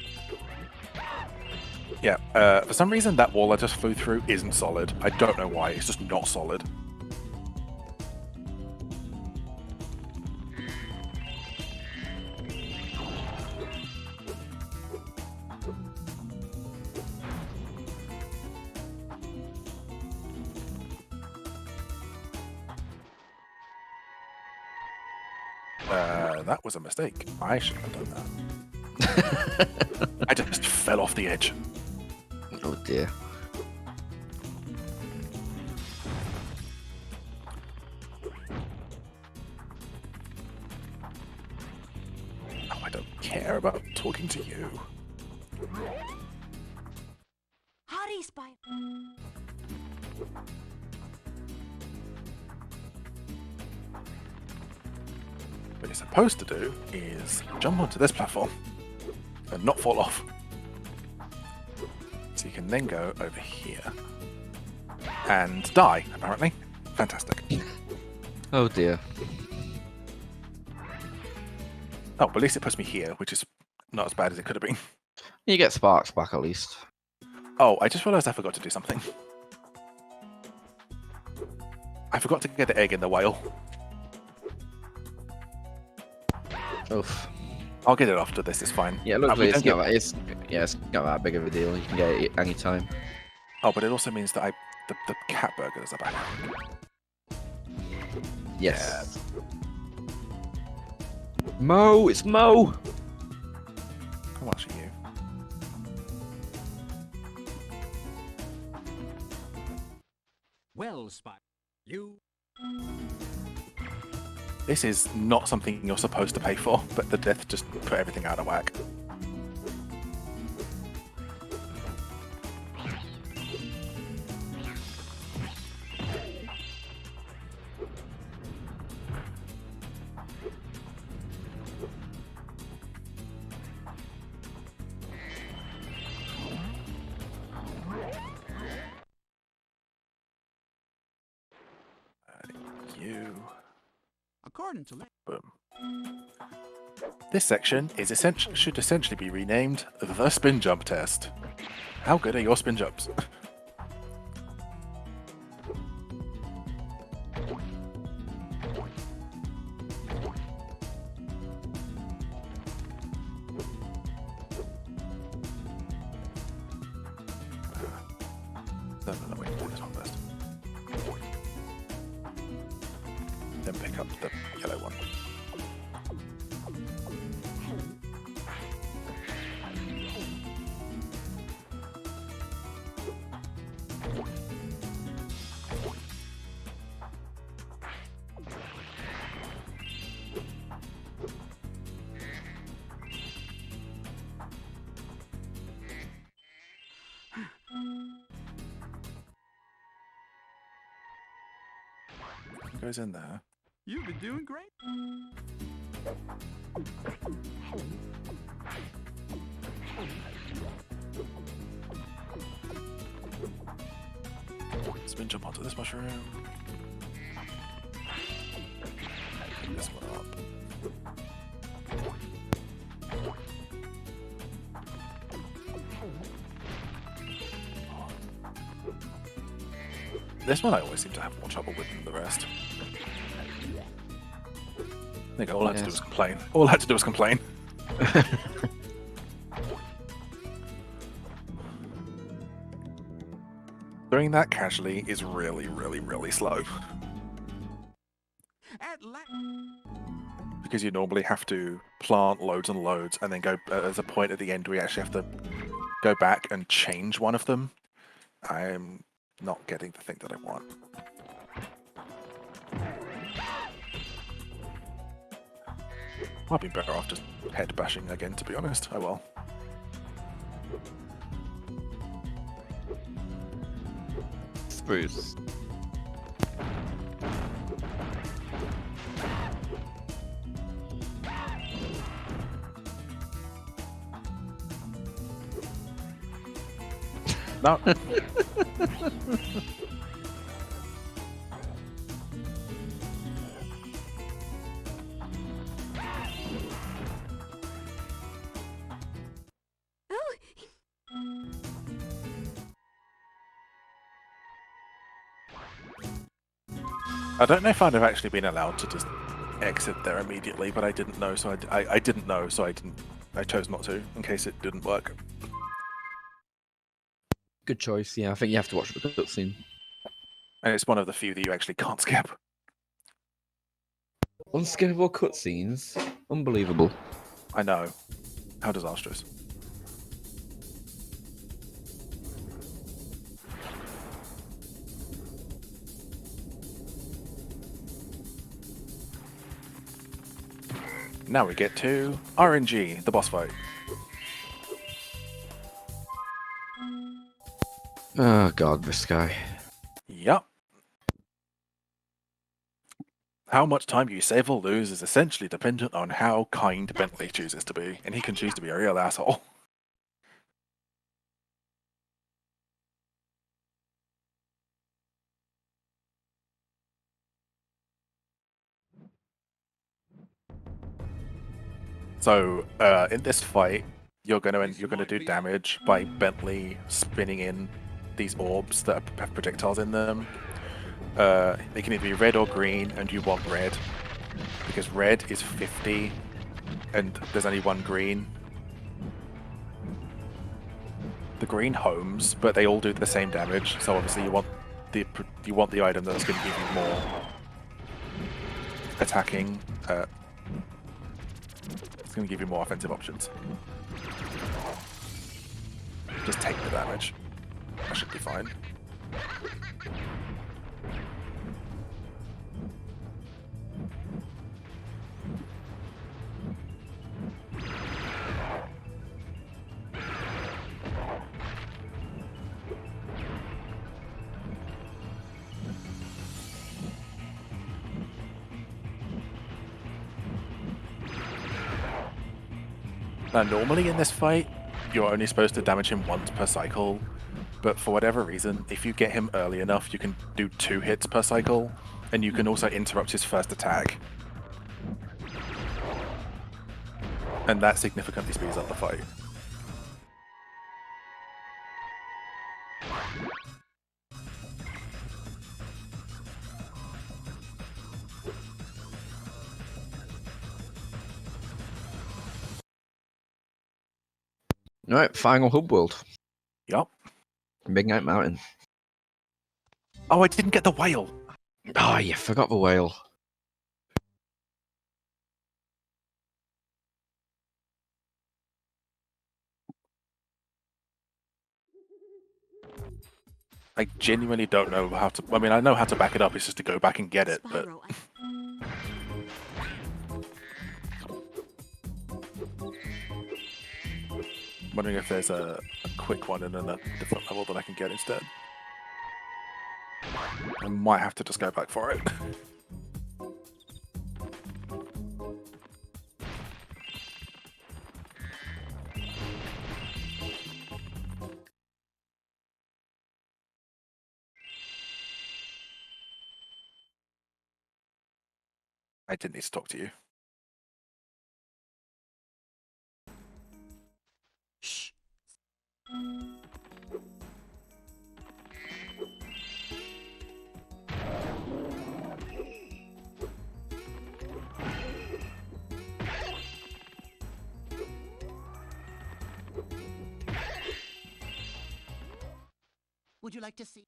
Yeah, for some reason that wall I just flew through isn't solid. I don't know why, it's just not solid. That was a mistake. I shouldn't have done that. I just fell off the edge. Oh dear. Oh, I don't care about talking to you. Hurry, Spyro. What you're supposed to do is jump onto this platform and not fall off. So you can then go over here and die, apparently. Fantastic. Oh dear. Oh, but at least it puts me here, which is not as bad as it could have been. You get sparks back at least. Oh, I just realised I forgot to do something. I forgot to get the egg in the whale. Oof. I'll get it after this, it's fine. Yeah, look, we it's don't not, it's not that big of a deal. You can get it any time. Oh, but it also means that the cat burgers are back. Yes. Mo, it's Mo. How much are you? Well, Spyro, you. This is not something you're supposed to pay for, but the death just put everything out of whack. You. According to Boom. This section is should essentially be renamed the spin jump test. How good are your spin jumps? No, wait, do this one first. Then pick up the yellow one. Goes in there. You've been doing great. Spin jump onto this mushroom. Pick this one up. This one I always seem to have more trouble with than the rest. I think all I had to do was complain. All I had to do was complain. Doing that casually is really, really, really slow. At last. because you normally have to plant loads and loads, and then go. There's a point at the end where you actually have to go back and change one of them. I'm not getting the thing that I want. I'd be better off just head bashing again, to be honest. Oh well. Spruce. No. Oh, I don't know if I'd have actually been allowed to just exit there immediately, but I didn't know, so I didn't know, so I chose not to in case it didn't work. Good choice. Yeah, I think you have to watch the cutscene. And it's one of the few that you actually can't skip. Unskippable cutscenes. Unbelievable. I know. How disastrous. Now we get to RNG, the boss fight. Oh god, this guy. Yup. How much time you save or lose is essentially dependent on how kind Bentley chooses to be, and he can choose to be a real asshole. So, in this fight, you're gonna do damage by Bentley spinning in these orbs that have projectiles in them. They can either be red or green, and you want red because red is 50, and there's only one green. The green homes, but they all do the same damage. So obviously you want the item that's going to give you more attacking. It's going to give you more offensive options. Just take the damage. That should be fine. Now, normally in this fight, you're only supposed to damage him once per cycle, but for whatever reason, if you get him early enough, you can do 2 hits per cycle, and you can also interrupt his first attack. And that significantly speeds up the fight. Alright, final hub world. Yup. Midnight Mountain. Oh, I didn't get the whale! Oh, you forgot the whale. I genuinely don't know how to... I mean, I know how to back it up, it's just to go back and get it, but... Spyro, I'm wondering if there's a quick one in a different level that I can get instead. I might have to just go back for it. I didn't need to talk to you. shh. Would you like to see?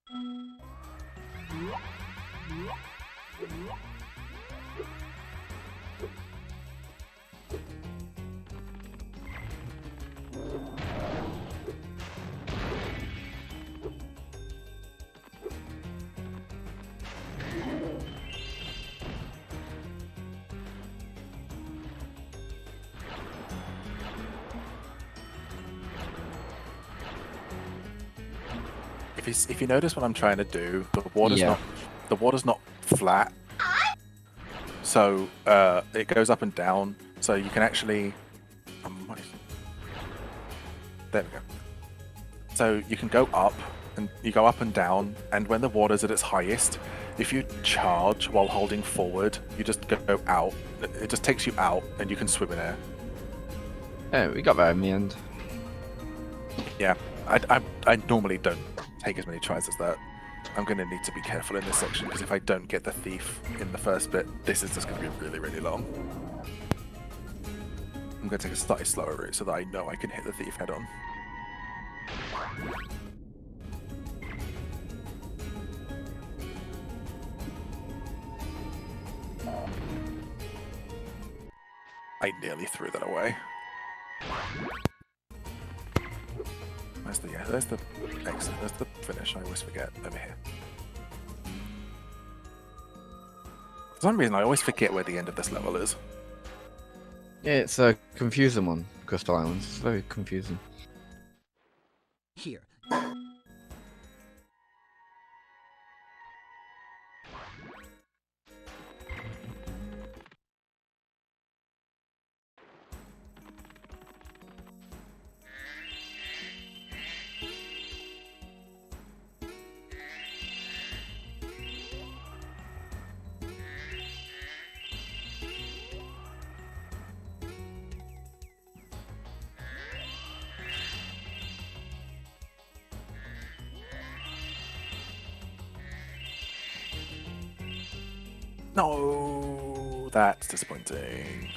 If you notice what I'm trying to do, the water's not flat, so it goes up and down. So you can actually, there we go. So you can go up, and you go up and down, and when the water's at its highest, if you charge while holding forward, you just go out. It just takes you out, and you can swim in air. Yeah, we got there in the end. Yeah, I normally don't take as many tries as that. I'm going to need to be careful in this section, because if I don't get the thief in the first bit, this is just going to be really, really long. I'm going to take a slightly slower route so that I know I can hit the thief head on. I nearly threw that away. There's the exit, there's the finish, I always forget, over here. For some reason I always forget where the end of this level is. Yeah, it's a confusing one, Crystal Islands. It's very confusing. Here. No, that's disappointing.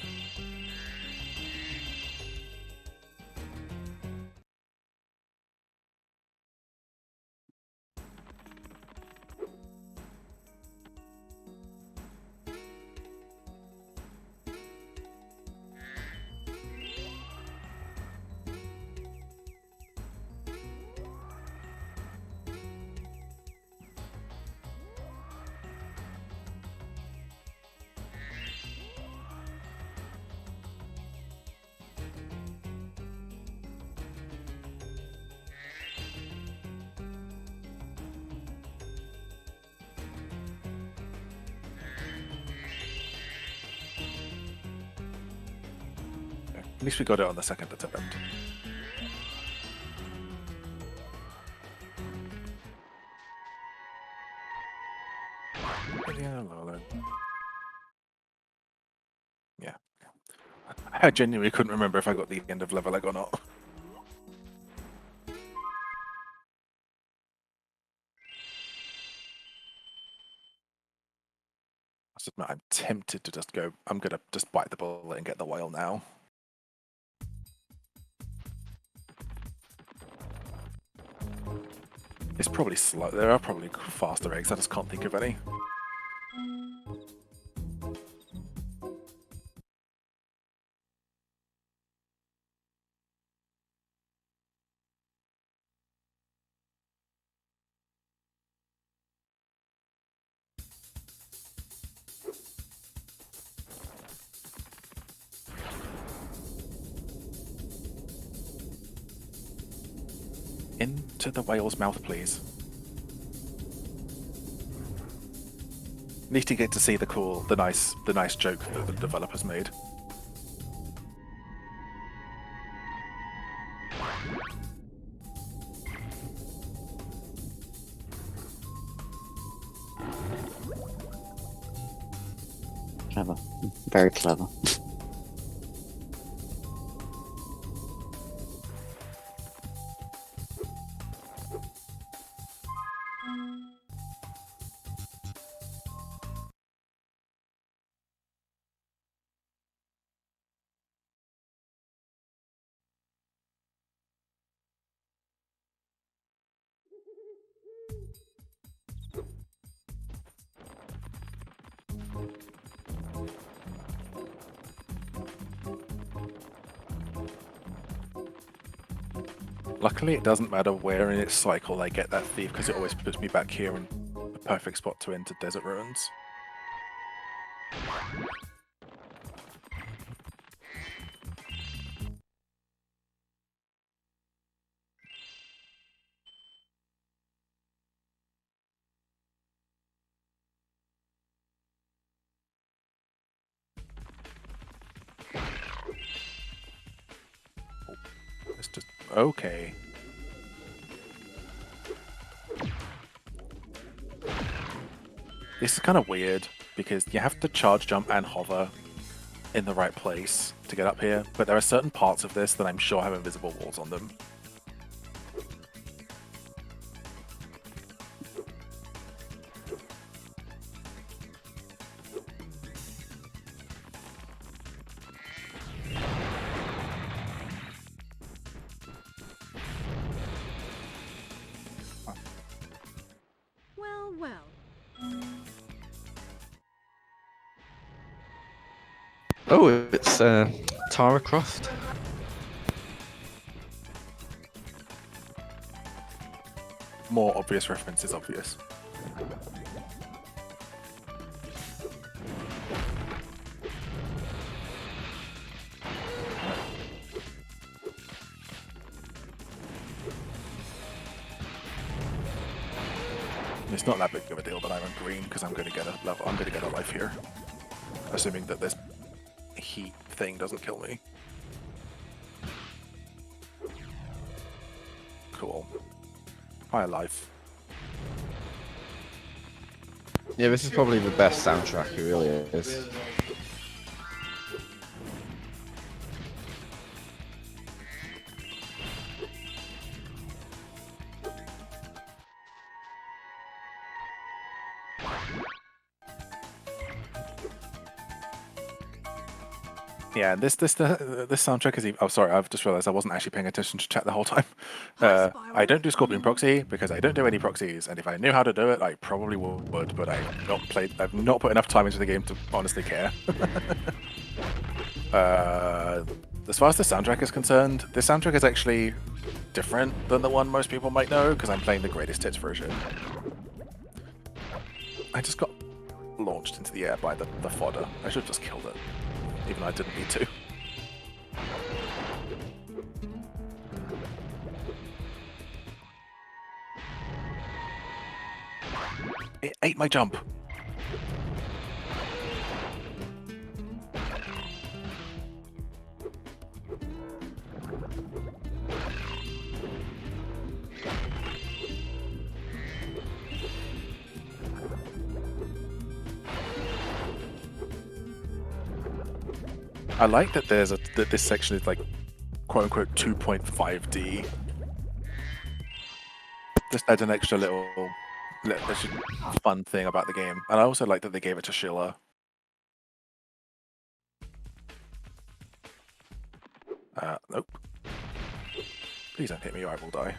At least we got it on the second attempt. Yeah. I genuinely couldn't remember if I got the end of level egg or not. I must admit, I'm tempted to just go, I'm gonna just bite the bullet and get the whale now. It's probably slow. There are probably faster eggs, I just can't think of any. Into the whale's mouth, please. At least you get to see the nice joke that the developers made. Clever. Very clever. Luckily, it doesn't matter where in its cycle I get that thief, because it always puts me back here in the perfect spot to enter Desert Ruins. It's just okay. This is kind of weird because you have to charge jump and hover in the right place to get up here, but there are certain parts of this that I'm sure have invisible walls on them. Well, well. Oh, it's Tara Croft. More obvious reference is obvious. It's not that big of a deal that I'm on green because I'm going to get a level. I'm going to get a life here, assuming that this heat thing doesn't kill me. Cool. Higher life. Yeah, this is probably the best soundtrack. It really is. Yeah, this soundtrack is. Oh, sorry, I've just realised I wasn't actually paying attention to chat the whole time. Hi, I don't do Spyro. Scorpion Proxy because I don't do any proxies, and if I knew how to do it, I probably would. But I've not put enough time into the game to honestly care. As far as the soundtrack is concerned, this soundtrack is actually different than the one most people might know because I'm playing the greatest hits version. I just got launched into the air by the fodder. I should have just killed it, even though I didn't need to. It ate my jump. I like that that this section is like quote unquote 2.5D. Just adds an extra little fun thing about the game. And I also like that they gave it to Sheila. Nope. Please don't hit me or I will die.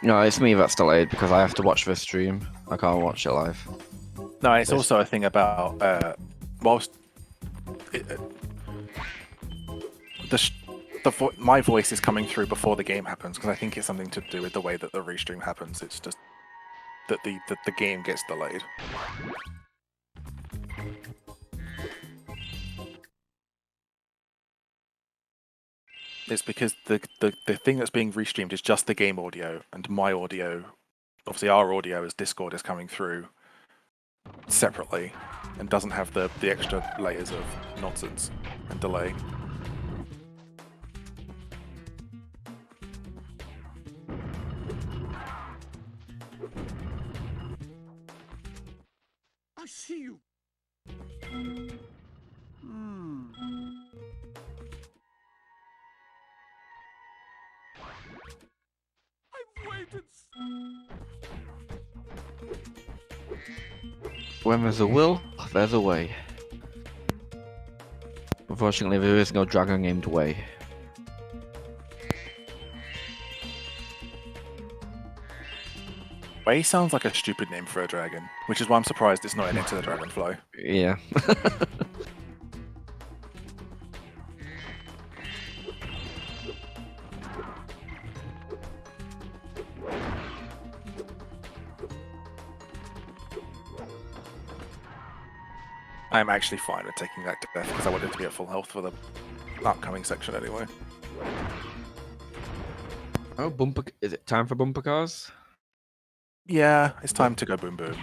No, it's me that's delayed because I have to watch this stream. I can't watch it live. No, it's also a thing about whilst my voice is coming through before the game happens because I think it's something to do with the way that the restream happens. It's just that the game gets delayed. It's because the thing that's being restreamed is just the game audio, and my audio, obviously our audio as Discord is coming through separately and doesn't have the extra layers of nonsense and delay. I see you. When there's a will, there's a way. Unfortunately, there is no dragon named Way. Way sounds like a stupid name for a dragon, which is why I'm surprised it's not in Into the Dragonfly. Yeah. I'm actually fine with taking that to death because I want it to be at full health for the upcoming section anyway. Oh, bumper! Is it time for bumper cars? Yeah, it's time to go boom boom.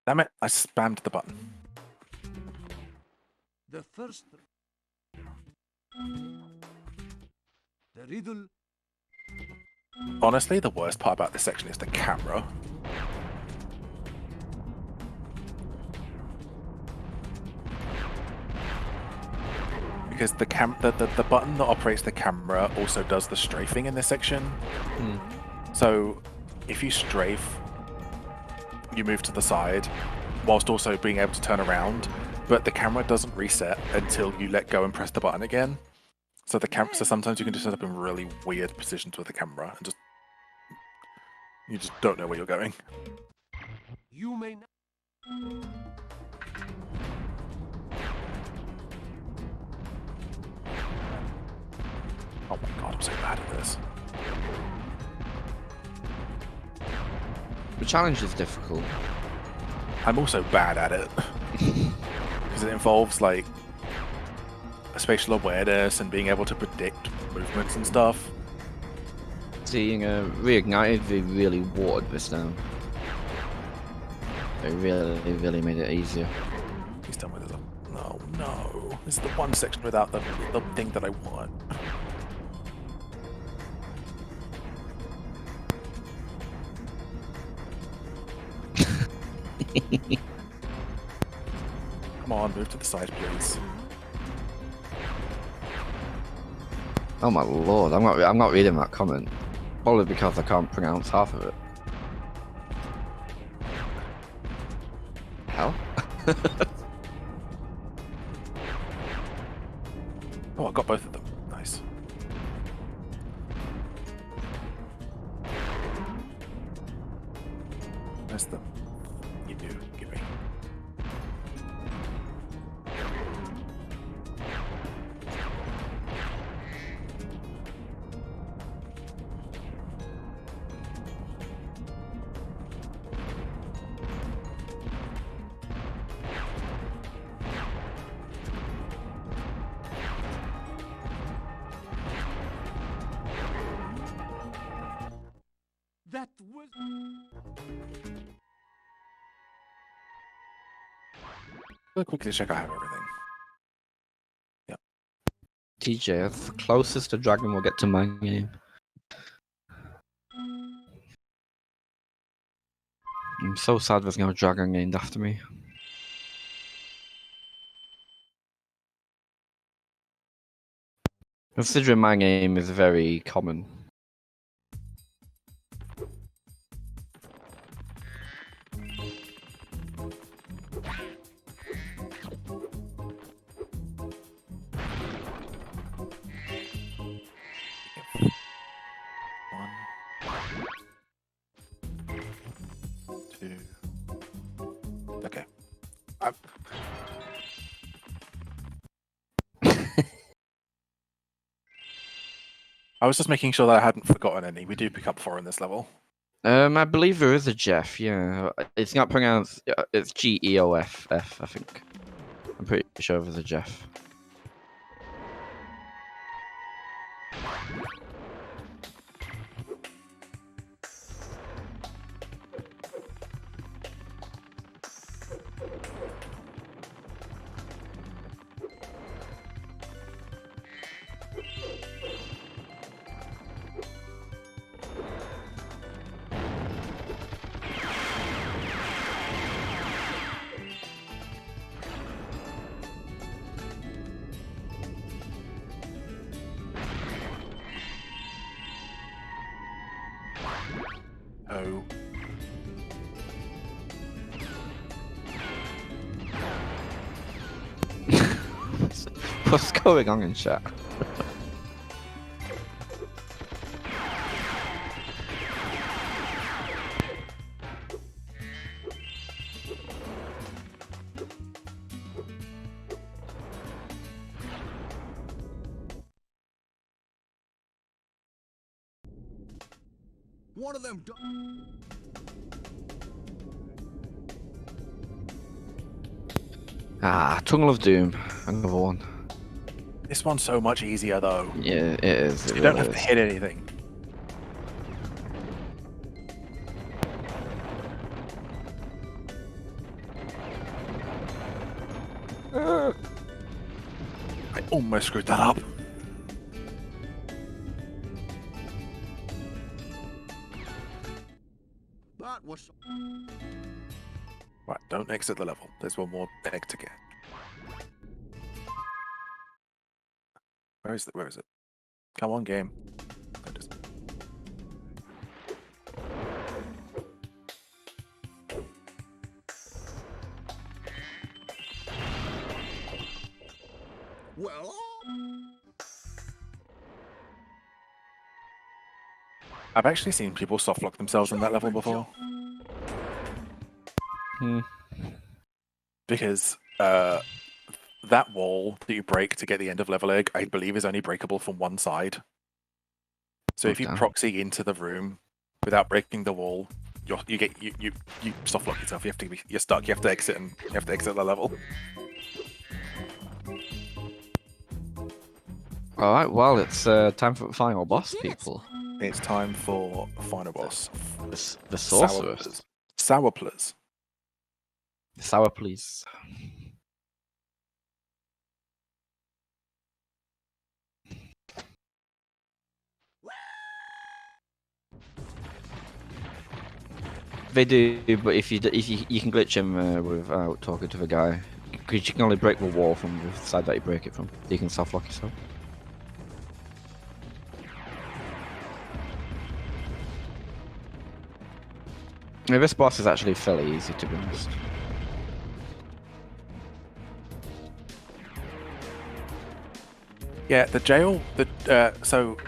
Damn it, I spammed the button. The first. The riddle. Honestly, the worst part about this section is the camera. Because the button that operates the camera also does the strafing in this section. So if you strafe, you move to the side, whilst also being able to turn around, but the camera doesn't reset until you let go and press the button again. So so sometimes you can just end up in really weird positions with the camera and you just don't know where you're going. You may not. Oh my god, I'm so bad at this. The challenge is difficult. I'm also bad at it. Because it involves like spatial awareness and being able to predict movements and stuff. Seeing Reignited, they really watered this down. They really made it easier. He's done with it. No, no. This is the one section without the thing that I want. Come on, move to the side, please. Oh my lord, I'm not reading that comment. Probably because I can't pronounce half of it. Hell? Oh, I got both of them. Nice. Where's the... You do, give me. That was. I'll quickly check I have everything. TJ, that's the closest a dragon will get to my game. I'm so sad there's no dragon named after me. Considering my name is very common. One, two. Okay. I was just making sure that I hadn't forgotten any. We do pick up 4 in this level. I believe there is a Jeff, yeah. It's not pronounced, it's Geoff, I think. I'm pretty sure there's a Jeff. Oh. What's going on in chat? One of them. Ah, Tunnel of Doom. Another one. This one's so much easier though. Yeah, it is. It You don't really have to is. hit anything. I almost screwed that up. That was. Right, don't exit the level. There's one more egg to get. Where is it? Where is it? Come on, game. There it is. Well. I've actually seen people soft lock themselves in that level before. Hmm. Because that wall that you break to get the end of level egg, I believe, is only breakable from one side. So if you Okay. proxy into the room without breaking the wall, you soft lock yourself. You're stuck. You have to exit and you have to exit the level. All right. Well, it's time for the final boss, people. It's time for final boss. The sorceress. Sourplers. Sour, please. They do, but if you can glitch him without talking to the guy, because you can only break the wall from the side that you break it from. You can soft lock yourself. Yeah, this boss is actually fairly easy, to be honest. Yeah, the jail. So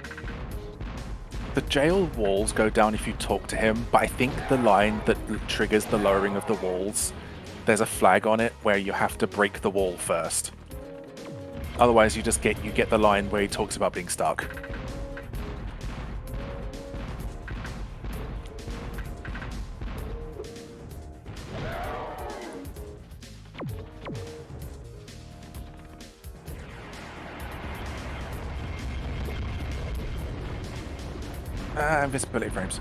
the jail walls go down if you talk to him, but I think the line that triggers the lowering of the walls, there's a flag on it where you have to break the wall first. Otherwise, you get the line where he talks about being stuck. Invisibility frames.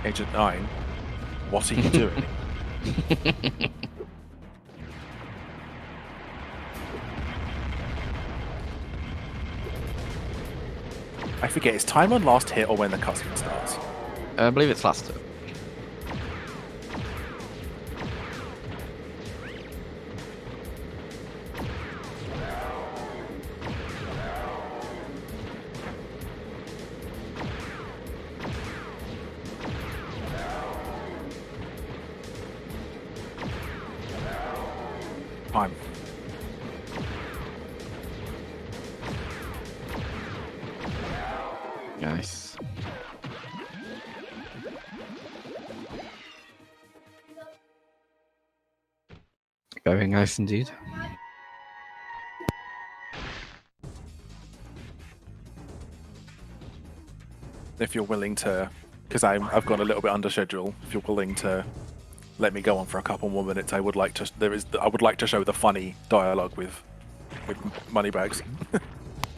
Agent 9, what are you doing? I forget, is time on last hit or when the cutscene starts? I believe it's last turn. Time. Nice. Very nice indeed. If you're willing to, because I've gone a little bit under schedule. If you're willing to let me go on for a couple more minutes, I would like to. I would like to show the funny dialogue with Moneybags.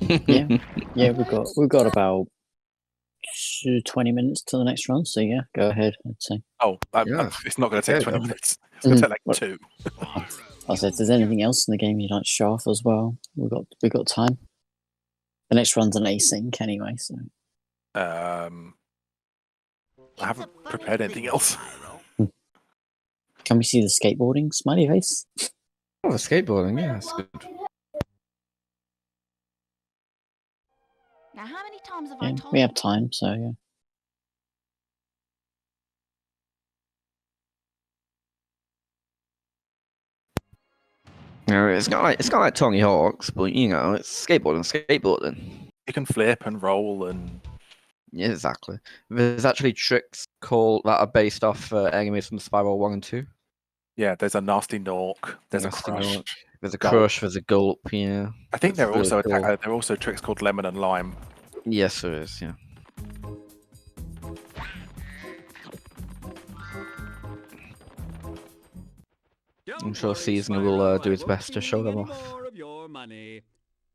Yeah, yeah, we've got about 20 minutes to the next run, so yeah, go ahead, I'd say. Oh, Yeah. it's not going to take Yeah, 20 go. minutes. It's going to take like What- 2. I said, if there's anything else in the game you'd like to show off as well, we've got time. The next run's an async anyway, so I haven't prepared anything else. Can we see the skateboarding smiley face? Oh, the skateboarding, yeah, that's good. Now, how many times have Yeah, I told we you? have time, so yeah. No, it's not like Tony Hawk's, but you know, it's skateboarding. You can flip and roll and Yeah, exactly. There's actually tricks called that are based off enemies from Spyro 1 and 2. yeah, there's a nasty Nork, there's a Nasty crush. Nork. There's a Gulp. crush, there's a gulp, yeah. I think It's there are really also cool. there are also tricks called lemon and lime. Yes, there is, yeah. I'm sure Season will do its best to show them off.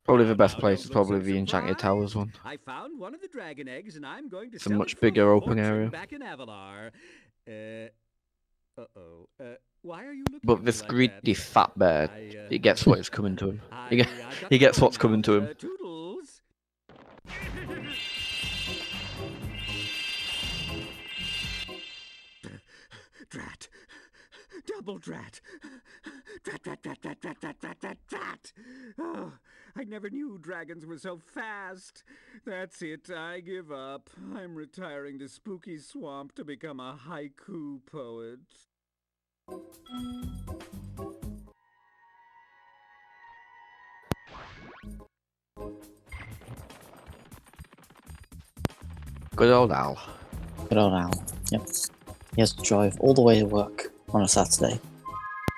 Probably the best place is probably the Enchanted Towers one. I found one of the dragon eggs, and I'm going to It's a sell much it for bigger open fortune area. back in Avalar. Why are you looking at But me this like greedy that? fat bear, he gets what is coming to him. He gets what's coming to him. Toodles. Drat. Double drat. Drat, drat, drat, drat, drat, drat, drat, drat, drat. Oh, I never knew dragons were so fast. That's it, I give up. I'm retiring to Spooky Swamp to become a haiku poet. Good old Al. Good old Al. Yep. He has to drive all the way to work on a Saturday.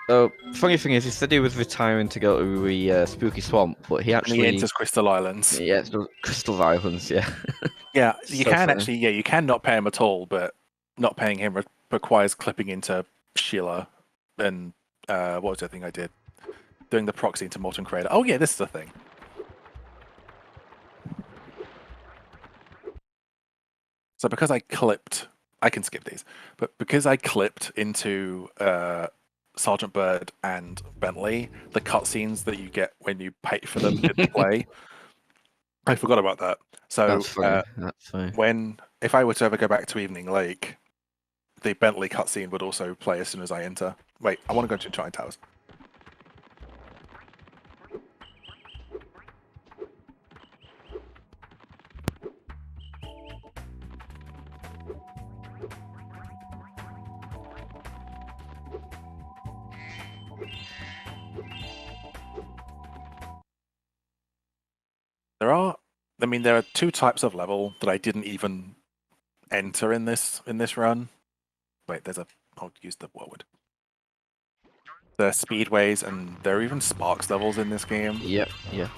So, funny thing is, he said he was retiring to go to the Spooky Swamp, but he And actually... he enters Crystal Islands. Yeah, it's the Crystal Islands, yeah. Yeah, you So can funny. actually. Yeah, you can not pay him at all, but not paying him requires clipping into Sheila and what was the thing I did? Doing the proxy into Molten Creator. Oh yeah, this is the thing. So because I clipped, I can skip these, but because I clipped into Sergeant Bird and Bentley, the cutscenes that you get when you pay for them didn't play. I forgot about that. So That's funny. That's funny. if I were to ever go back to Evening Lake, the Bentley cutscene would also play as soon as I enter. Wait, I want to go to Enchanted Towers. There are two types of level that I didn't even enter in this run. Wait, I'll use the word. There are speedways and there are even Sparks levels in this game. Yep, yeah.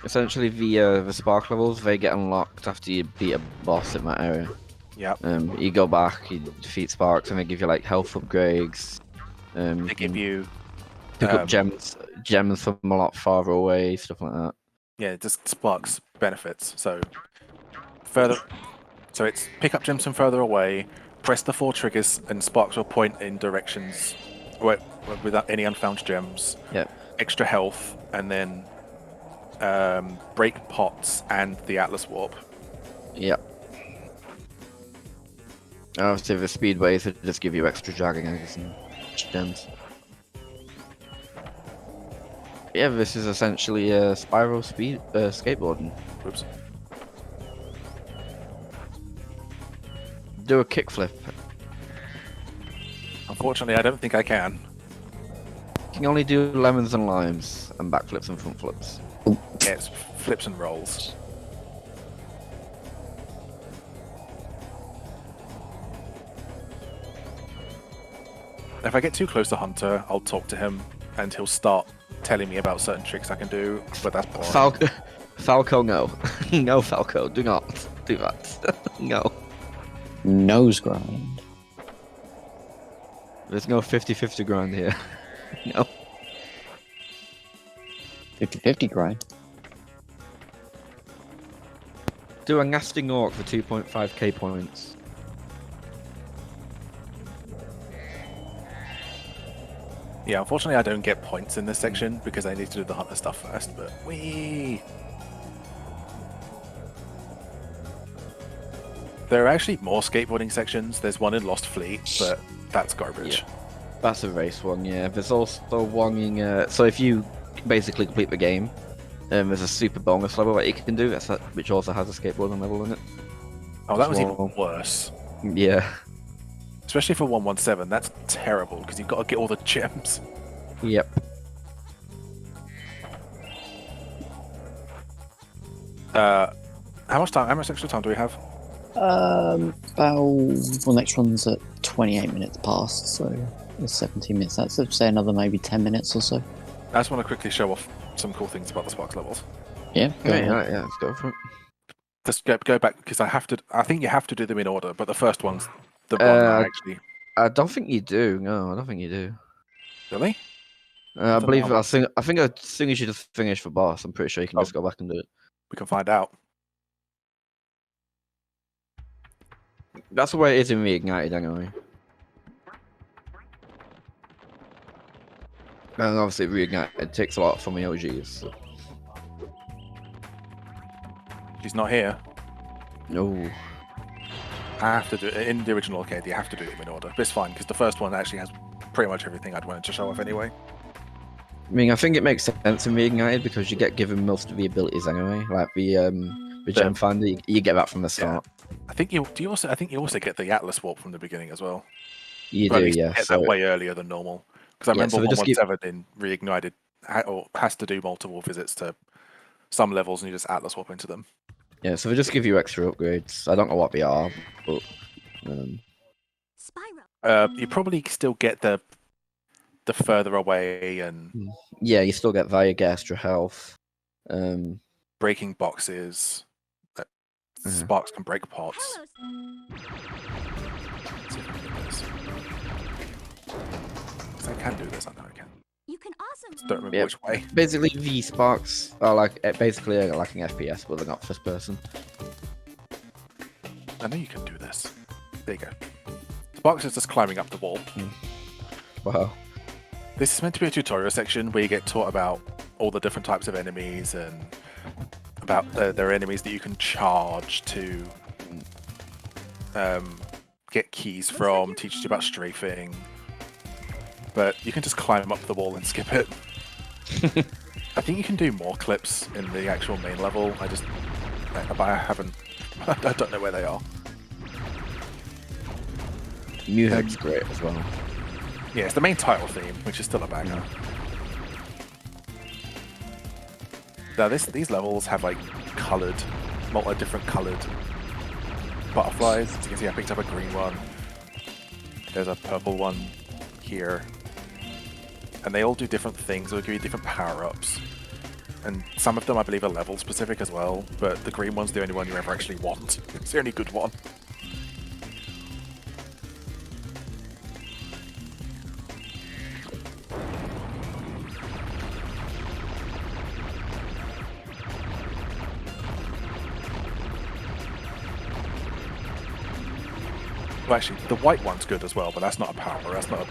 Essentially, the Spark levels, they get unlocked after you beat a boss in that area. Yep. You go back, you defeat Sparks, and they give you like health upgrades. They give you pick up gems from a lot farther away, stuff like that. Yeah, just Sparks benefits. So it's pick up gems from further away, press the 4 triggers, and Sparks will point in directions without any unfound gems. Yep. Extra health, and then break pots and the Atlas Warp. Yep. Obviously, the speedways would just give you extra dragging eggs and gems. Yeah, this is essentially a Spyro skateboarding. Oops. Do a kickflip. Unfortunately, I don't think I can. You can only do lemons and limes and backflips and front flips. Yeah, it's flips and rolls. If I get too close to Hunter, I'll talk to him and he'll start telling me about certain tricks I can do, but that's boring. Falco, no. No, Falco, do not do that. No. Nose grind. There's no 50-50 grind here. No. 50-50 grind. Do a nasty Nork for 2.5k points. Yeah, unfortunately I don't get points in this section because I need to do the Hunter stuff first, but whee! There are actually more skateboarding sections. There's one in Lost Fleet, but that's garbage. Yeah. That's a race one, yeah. There's also one in. So if you basically complete the game, there's a super bonus level that you can do, which also has a skateboarding level in it. Oh, that was Well, even worse. Yeah. Especially for 117, that's terrible because you've got to get all the gems. Yep. How much extra time do we have? Next one's at 28 minutes past, so it's 17 minutes. That's say another maybe 10 minutes or so. I just want to quickly show off some cool things about the Sparks levels. Yeah. Go ahead. Yeah, let's go for it. Just go back because I think you have to do them in order, but the first one's the one that I actually. I don't think you do. No, I don't think you do. Really? I don't believe know. I think as soon as you just finish the boss, I'm pretty sure you can just go back and do it. We can find out. That's the way it is in Reignited anyway. And obviously Reignited takes a lot from the OGs. So. She's not here. No. I have to do it in the original arcade. You have to do them in order, but it's fine because the first one actually has pretty much everything I'd wanted to show off anyway. I mean, I think it makes sense in Reignited because you get given most of the abilities anyway, like the gem finder. You get that from the start. I think you also get the Atlas warp from the beginning as well. You Or at do, least yeah. Get So that way earlier than normal because I Yeah, remember so they just 117 in Reignited has to do multiple visits to some levels and you just Atlas warp into them. yeah, so they just give you extra upgrades. I don't know what they are, but Spyro. You probably still get the further away and yeah, you still get that. You get extra health. breaking boxes. Sparks can break pots. Let's see if I can do this. 'Cause I can do this. I know I can. You can also. Just don't remember Yep. which way. Basically, the sparks are like basically like an FPS, but they're not first person. I know you can do this. There you go. Sparks is just climbing up the wall. Wow. This is meant to be a tutorial section where you get taught about all the different types of enemies and about there are enemies that you can charge to get keys from, teaches you about strafing. But you can just climb up the wall and skip it. I think you can do more clips in the actual main level. But I haven't. I don't know where they are. Music's great as well. Yeah, it's the main title theme, which is still a banger. Now these levels have like coloured, different coloured butterflies. As you can see, I picked up a green one. There's a purple one here. And they all do different things, they'll give you different power-ups. And some of them I believe are level specific as well, but the green one's the only one you ever actually want. It's the only good one. Well, actually, the white one's good as well, but that's not a power. That's not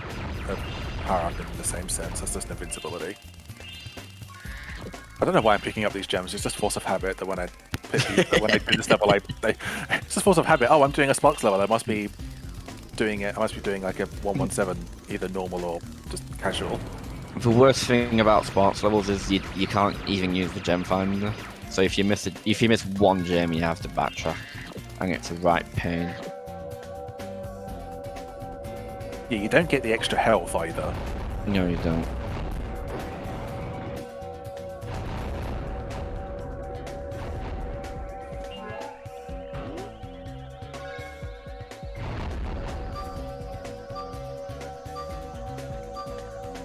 a power-up in the same sense. That's just invincibility. I don't know why I'm picking up these gems. It's just force of habit that when I do this level, it's just force of habit. Oh, I'm doing a Sparks level. I must be doing like a 117, either normal or just casual. The worst thing about Sparks levels is you can't even use the gem finder. So if you miss one gem, you have to backtrack, and it's a right pain. Yeah, you don't get the extra health either. No, you don't.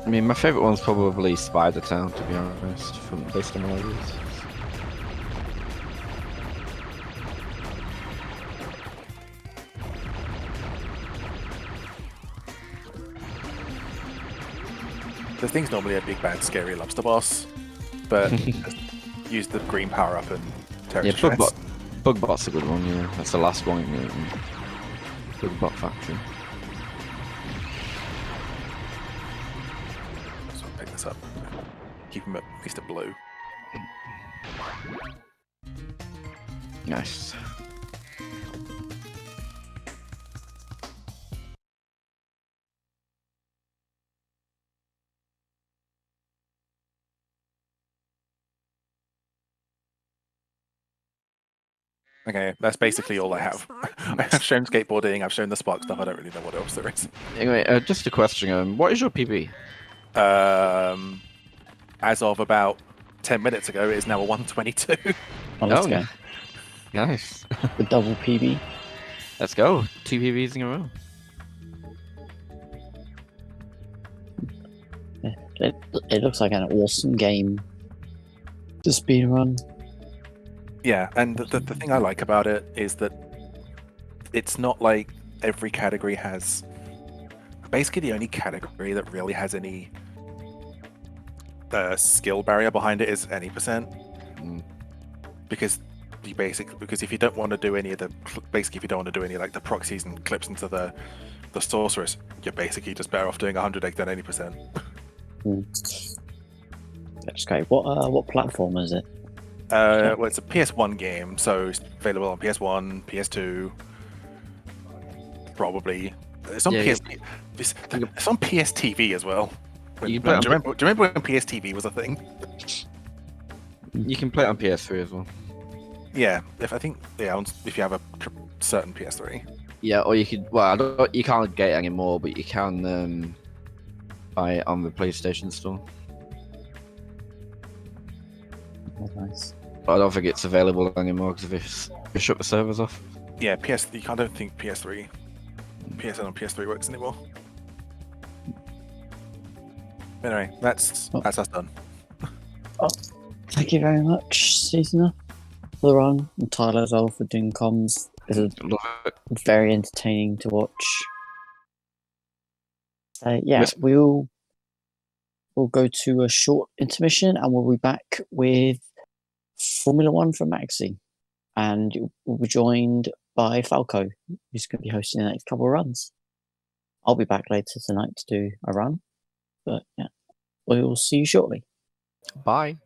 I mean, my favourite one's probably Spider Town, to be honest, based on all these. The thing's normally a big bad scary lobster boss, but just use the green power up and tear it to shreds. Bugbot's a good one, yeah. That's the last one in the Bugbot Factory. So I'll pick this up. Keep him at least at blue. Nice. Okay, that's basically all I have. I have shown skateboarding, I've shown the Spark stuff, I don't really know what else there is. Anyway, just a question. What is your PB? As of about 10 minutes ago, it is now a 122. Oh, let's Oh, go. Nice. The double PB. Let's go. 2 PBs in a row. It looks like an awesome game to speedrun. Yeah, and the thing I like about it is that it's not like every category has. Basically, the only category that really has any skill barrier behind it is any percent. Because if you don't want to do any of the if you don't want to do any like the proxies and clips into the sorceress, you're basically just better off doing 100 egg than 80%. That's great. What platform is it? Well, it's a PS1 game, so it's available on PS1, PS2, probably. It's on Yeah, PS. It's on PSTV as well. Do you You can play it on remember when PSTV was a thing? You can play it on PS3 as well. Yeah, if you have a certain PS3. Yeah, or you could. Well, you can't get it anymore, but you can buy it on the PlayStation Store. Oh, nice. But I don't think it's available anymore because they shut the servers off. Yeah, I don't think PSN on PS3 works anymore. Anyway, that's us done. Thank you very much, Seasoner, for the run, and Tyler as well for doing comms. This is Love it. very entertaining to watch. Yeah, Yes. we'll go to a short intermission, and we'll be back with Formula One from Maxi, and we'll be joined by Falco, who's going to be hosting the next couple of runs. I'll be back later tonight to do a run, but yeah, we'll see you shortly. Bye.